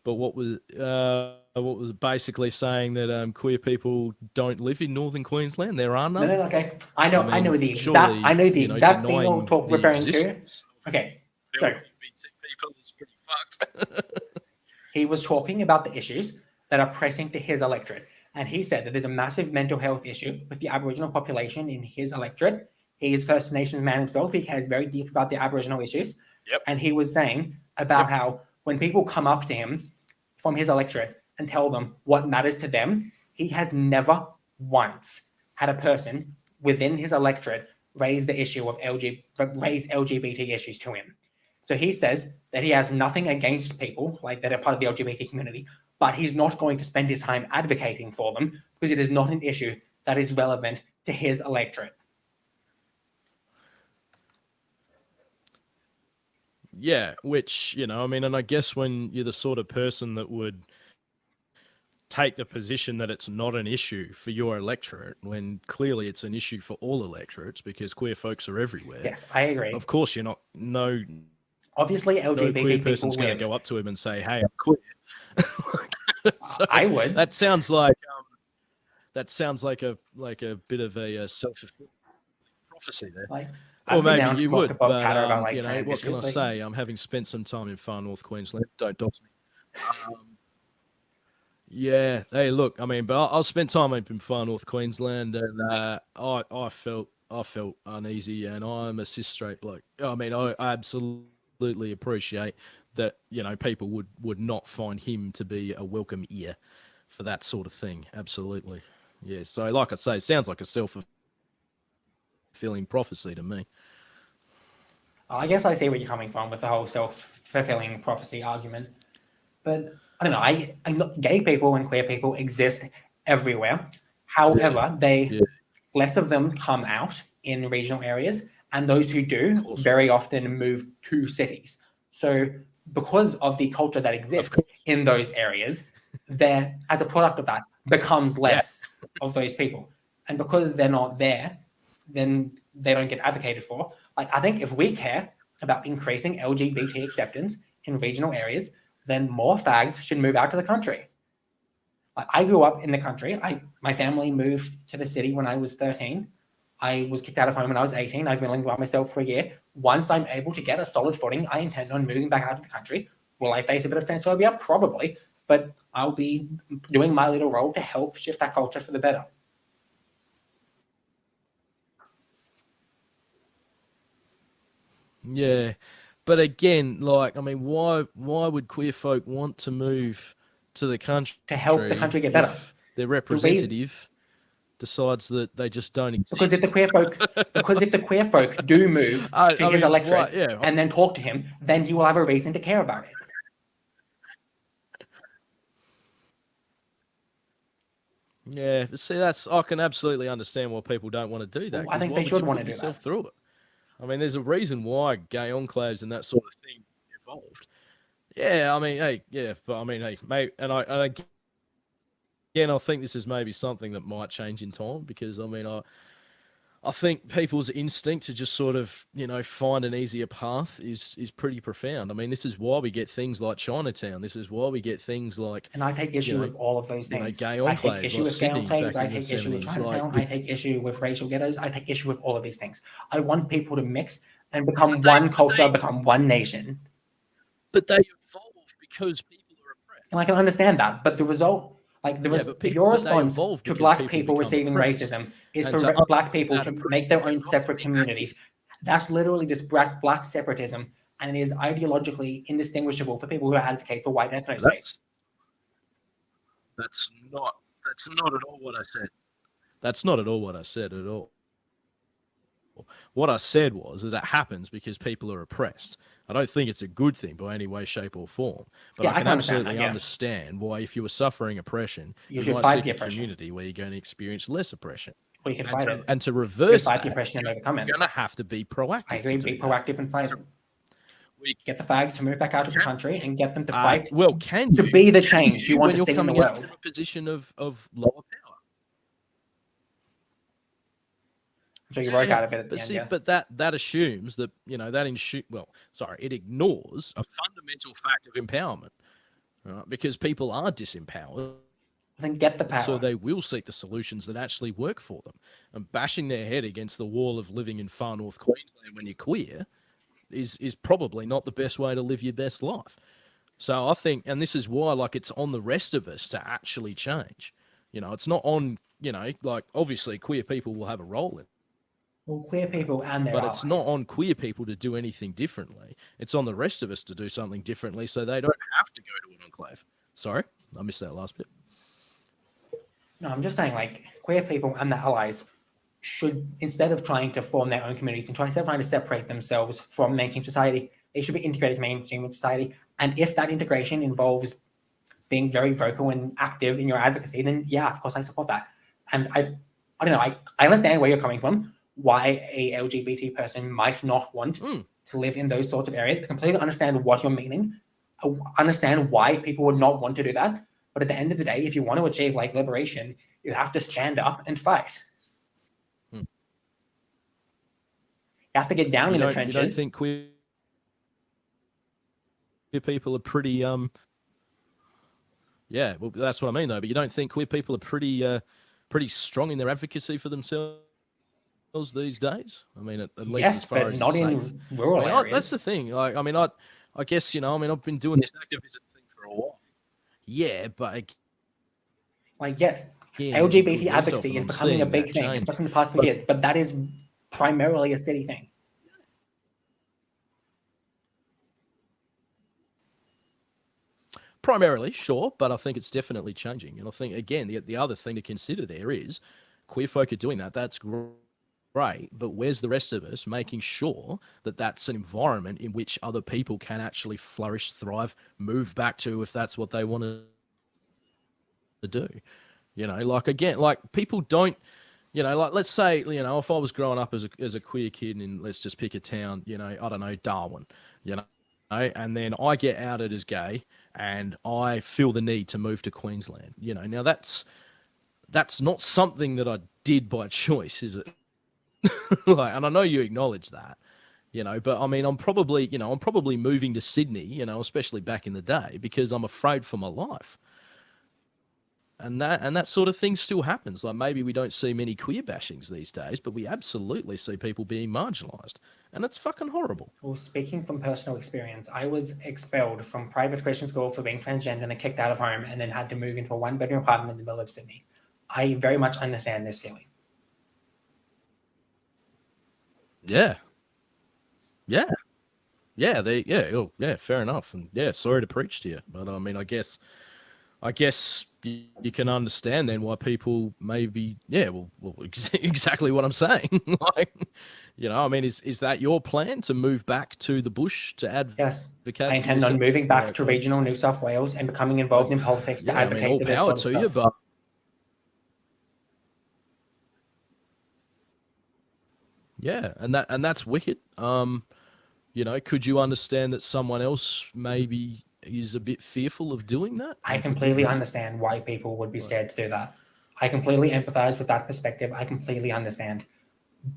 But what was it basically saying that queer people don't live in northern Queensland? There are No, none. okay. I I mean, know the exact. surely I know the exact thing you're denying the referring to. existence Okay, of so LGBT people is pretty fucked. he was talking about the issues that are pressing to his electorate. And he said that there's a massive mental health issue with the Aboriginal population in his electorate. He is First Nations man himself. He cares very deep about the Aboriginal issues. Yep. And he was saying about how when people come up to him from his electorate and tell them what matters to them, he has never once had a person within his electorate raise the issue of raise LGBT issues to him. So he says that he has nothing against people like that are part of the LGBT community, but he's not going to spend his time advocating for them because it is not an issue that is relevant to his electorate. Yeah, which, I mean, and I guess when you're the sort of person that would take the position that it's not an issue for your electorate, when clearly it's an issue for all electorates because queer folks are everywhere. Yes, I agree. Of course, you're not, obviously LGBT no queer person's people going to go up to him and say, "Hey, I'm queer." So I would. That sounds like a bit of a self-fulfilling prophecy there. Like, Or I've been down maybe to you talk would, about but chatter about like trans what issues. can I say? Having spent some time in far north Queensland, don't dox me. Yeah, hey, look, I mean, but I spent time up in far north Queensland, and I felt uneasy, and I'm a cis straight bloke. I mean, I absolutely appreciate that people would not find him to be a welcome ear for that sort of thing. Absolutely, yeah. So, like I say, it sounds like a self-fulfilling prophecy to me. I guess I see where you're coming from with the whole self-fulfilling prophecy argument, but I don't know. Gay people and queer people exist everywhere. However, less of them come out in regional areas, and those who do very often move to cities. So, because of the culture that exists in those areas, there, as a product of that, becomes less of those people, and because they're not there, then they don't get advocated for. Like, I think if we care about increasing LGBT acceptance in regional areas, then more fags should move out to the country. Like, I grew up in the country. My family moved to the city when I was 13. I was kicked out of home when I was 18. I've been living by myself for a year. Once I'm able to get a solid footing, I intend on moving back out of the country. Will I face a bit of transphobia? Probably. But I'll be doing my little role to help shift that culture for the better. Yeah, but again, like, I mean, why would queer folk want to move to the country to help the country get better? if their representative decides that they just don't exist? Because if the queer folk do move to his electorate and then talk to him, then he will have a reason to care about it. Yeah, see, I can absolutely understand why people don't want to do that. I think they should want to do that. Through it. I mean, there's a reason why gay enclaves and that sort of thing evolved. Yeah, I mean, hey, yeah, but I mean, hey, mate, and again, I think this is maybe something that might change in time because I mean, I think people's instinct to just sort of, find an easier path is pretty profound. I mean, this is why we get things like Chinatown. This is why we get things like... And I take issue with all of those things. Gay enclaves, I take issue with gay enclaves. I take issue with 70s. Chinatown. I take issue with racial ghettos. I take issue with all of these things. I want people to mix and become one culture, become one nation. But they evolve because people are oppressed. And I can understand that. But the result... if your response to black people receiving racism is for black people to make their own separate communities, that's literally just black separatism, and it is ideologically indistinguishable for people who advocate for white ethno states. That's not at all what I said. That's not at all what I said at all. What I said is that happens because people are oppressed. I don't think it's a good thing by any way, shape, or form. But I can absolutely understand why, if you were suffering oppression, you might seek a community where you're going to experience less oppression. we can fight it. And to We reverse fight the that, oppression and overcome it. you're going to have to be proactive. I agree. Be proactive and fight. Get the fags to move back out of the country and get them to fight. Can to you be the change you want when to you're see in the coming out world? from a position of lower power? So you broke out of it at the end. Yeah. But that assumes that it ignores a fundamental fact of empowerment, right? Because people are disempowered. Then get the power. So they will seek the solutions that actually work for them. And bashing their head against the wall of living in far north Queensland when you're queer is probably not the best way to live your best life. So I think, and this is why, like, it's on the rest of us to actually change. It's not on, obviously queer people will have a role in it. Well, queer people and their But allies. it's not on queer people to do anything differently. It's on the rest of us to do something differently so they don't have to go to an enclave. Sorry, I missed that last bit. No, I'm just saying, like, queer people and their allies should, instead of trying to form their own communities and instead of trying to separate themselves from mainstream society, they should be integrated to mainstream society. And if that integration involves being very vocal and active in your advocacy, then yeah, of course I support that. And I don't know, I understand where you're coming from, why a LGBT person might not want to live in those sorts of areas. I completely understand what you're meaning. I understand why people would not want to do that. But at the end of the day, if you want to achieve like liberation, you have to stand up and fight. You have to get down in the trenches. You don't think queer people are pretty yeah, well, that's what I mean though. But you don't think queer people are pretty strong in their advocacy for themselves these days? I mean, at least yes, as far but as not in rural areas. That's the thing. Like, I guess I've been doing this activism thing for a while. Yeah, but yes, LGBT advocacy is becoming a big thing, especially in the past few years. But that is primarily a city thing. Primarily, sure, but I think it's definitely changing. And I think, again, the other thing to consider there is queer folk are doing that. That's great, but where's the rest of us making sure that that's an environment in which other people can actually flourish, thrive, move back to if that's what they want to do? People don't, let's say, if I was growing up as a queer kid and let's just pick a town, I don't know, Darwin, and then I get outed as gay and I feel the need to move to Queensland. Now that's not something that I did by choice, is it? And I know you acknowledge that, but I mean, I'm probably moving to Sydney, especially back in the day, because I'm afraid for my life. And that sort of thing still happens. Like, maybe we don't see many queer bashings these days, but we absolutely see people being marginalized, and it's fucking horrible. Well, speaking from personal experience, I was expelled from private Christian school for being transgender and then kicked out of home and then had to move into a 1-bedroom apartment in the middle of Sydney. I very much understand this feeling. Yeah. Fair enough. And yeah, sorry to preach to you, but I mean, I guess you can understand then why people maybe, exactly what I'm saying. I mean, is that your plan, to move back to the bush to advocate? Yes, I intend on moving back to regional New South Wales and becoming involved in politics to advocate for this sort of stuff. You, but yeah, and that's wicked. Could you understand that someone else maybe is a bit fearful of doing that? I completely understand why people would be scared to do that. I completely empathize with that perspective. I completely understand.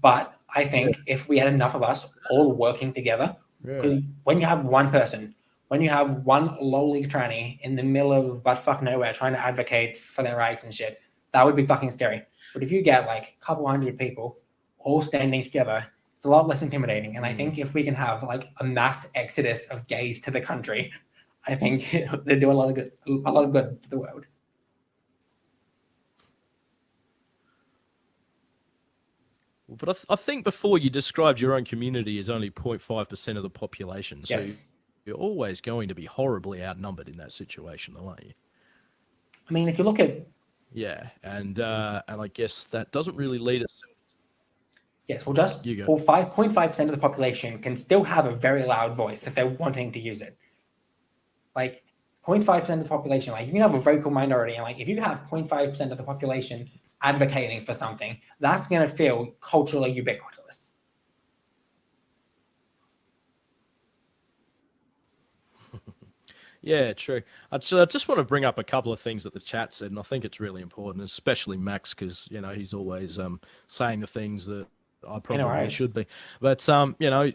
But I think if we had enough of us all working together, because when you have one person, when you have one lowly tranny in the middle of buttfuck nowhere trying to advocate for their rights and shit, that would be fucking scary. But if you get like a couple hundred people all standing together, it's a lot less intimidating. And I think if we can have like a mass exodus of gays to the country, I think they're doing a lot of good for the world. But I think before you described your own community as only 0.5% of the population. So you're always going to be horribly outnumbered in that situation, though, aren't you? I mean, if you look at... Yeah, and I guess that doesn't really lead us... Yes, well, 0.5% of the population can still have a very loud voice if they're wanting to use it. Like, 0.5% of the population, like, you can have a vocal minority, and like, if you have 0.5% of the population advocating for something, that's going to feel culturally ubiquitous. Yeah, true. I just want to bring up a couple of things that the chat said, and I think it's really important, especially Max, because he's always saying the things that I probably should be. But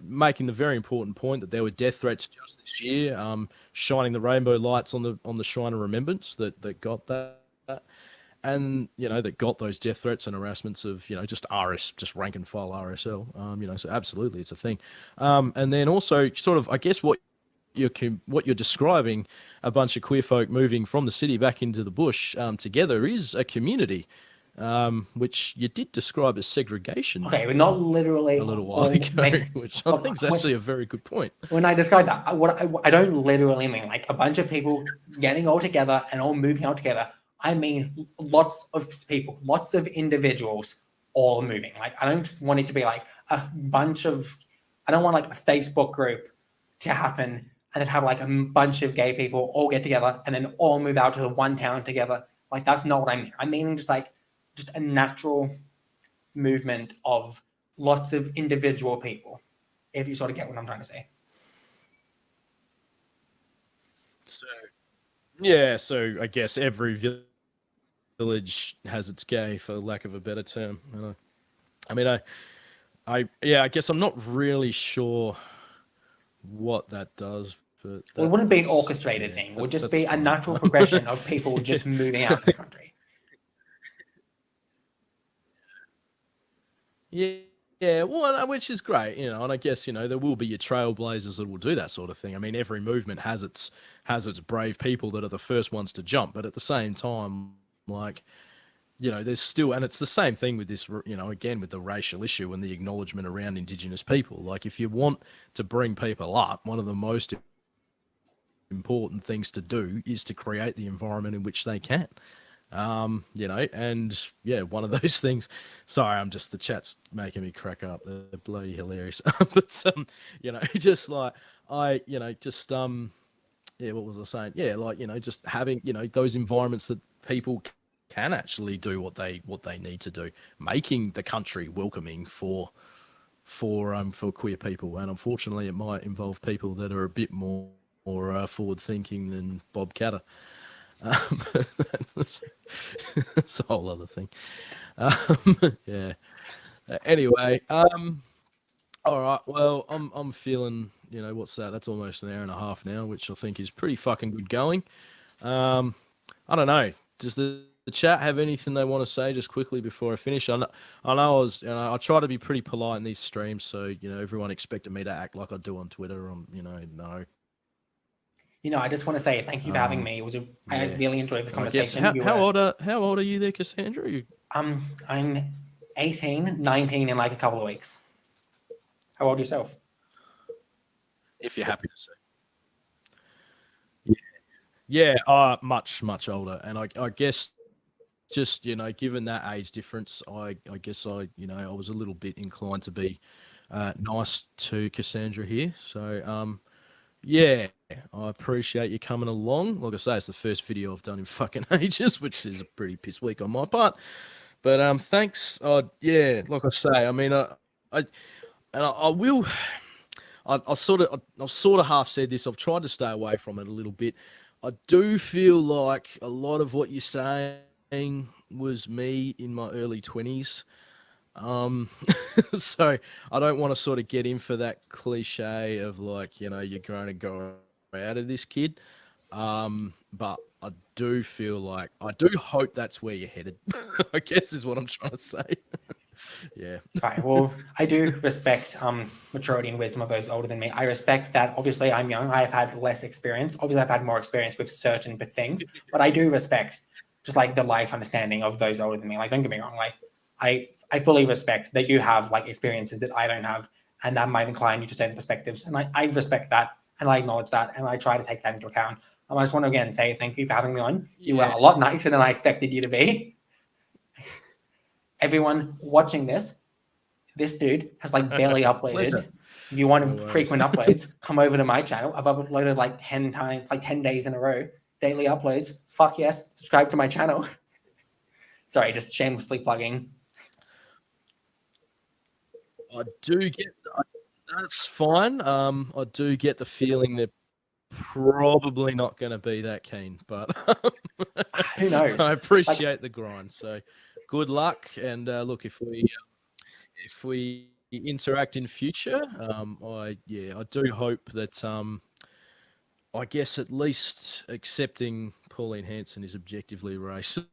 making the very important point that there were death threats just this year, shining the rainbow lights on the shrine of remembrance that got that. And that got those death threats and harassments of just just rank and file RSL. So absolutely, it's a thing. And then also, sort of, I guess what you're describing, a bunch of queer folk moving from the city back into the bush together, is a community, which you did describe as segregation. Okay, but not literally a little while ago, which I think is actually a very good point. When I describe that, I don't literally mean like a bunch of people getting all together and all moving out together. I mean lots of people, lots of individuals all moving. Like, I don't want it to be like a bunch of, I don't want like a Facebook group to happen and then have like a bunch of gay people all get together and then all move out to the one town together. Like, that's not what I mean. I'm meaning just a natural movement of lots of individual people, if you sort of get what I'm trying to say. So I guess every village has its gay, for lack of a better term. I guess I'm not really sure what that does. But it wouldn't be an orchestrated thing. It would just be a natural progression of people just moving out of the country. Yeah, well, which is great, and I guess there will be your trailblazers that will do that sort of thing. I mean, every movement has its brave people that are the first ones to jump, but at the same time, like, there's still, and it's the same thing with this, again, with the racial issue and the acknowledgement around Indigenous people. Like, if you want to bring people up, one of the most important things to do is to create the environment in which they can. And yeah, one of those things. Sorry, the chat's making me crack up. They're bloody hilarious. But just like yeah, what was I saying? Yeah, like, just having, those environments that people can actually do what they need to do, making the country welcoming for queer people. And unfortunately, it might involve people that are a bit more forward thinking than Bob Catter. That's a whole other thing. Yeah. Anyway, all right. Well, I'm feeling, what's that? That's almost an hour and a half now, which I think is pretty fucking good going. I don't know. Does the chat have anything they want to say just quickly before I finish? I know I try to be pretty polite in these streams, so everyone expected me to act like I do on Twitter. No. I just want to say thank you for having me. I really enjoyed this conversation. How old are you there, Cassandra? I'm 18, 19 in like a couple of weeks. How old are yourself? If you're happy to say. Yeah, much older. And I guess just, given that age difference, I guess I was a little bit inclined to be nice to Cassandra here. So, yeah, I appreciate you coming along. Like I say, it's the first video I've done in fucking ages, which is a pretty piss week on my part. But thanks. Yeah, like I say, I mean, I've sort of half said this. I've tried to stay away from it a little bit. I do feel like a lot of what you're saying was me in my early 20s. So I don't want to sort of get in for that cliche of like, you're going to go out of this kid. But I do feel like, I do hope that's where you're headed, I guess is what I'm trying to say. Yeah. Right. Well, I do respect maturity and wisdom of those older than me. I respect that. Obviously, I'm young. I've had less experience. Obviously, I've had more experience with certain things, but I do respect just like the life understanding of those older than me. Like, don't get me wrong. Like, I fully respect that you have like experiences that I don't have, and that might incline you to certain perspectives. And I respect that, and I acknowledge that, and I try to take that into account. I just want to again say thank you for having me on. You were a lot nicer than I expected you to be. Everyone watching this dude has like barely uploaded. If you want frequent uploads, come over to my channel. I've uploaded like 10 times, like 10 days in a row, daily uploads. Fuck yes, subscribe to my channel. Sorry, just shamelessly plugging. I do get that's fine. I do get the feeling they're probably not going to be that keen, but Who knows? I Like, appreciate the grind. So good luck, and look, if we interact in future, I do hope that I guess at least accepting Pauline Hanson is objectively racist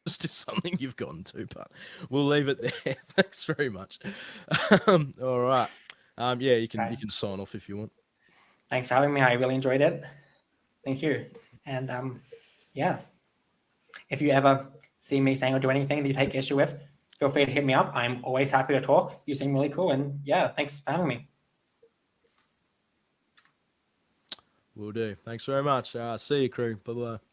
is something you've gotten to, but we'll leave it there. Thanks very much. All right. Yeah, you can sign off if you want. thanks for having me. I really enjoyed it. Thank you. And yeah, if you ever see me saying or do anything that you take issue with, feel free to hit me up. I'm always happy to talk. You seem really cool. And yeah, thanks for having me. Will do. Thanks very much. See you, crew. Bye-bye.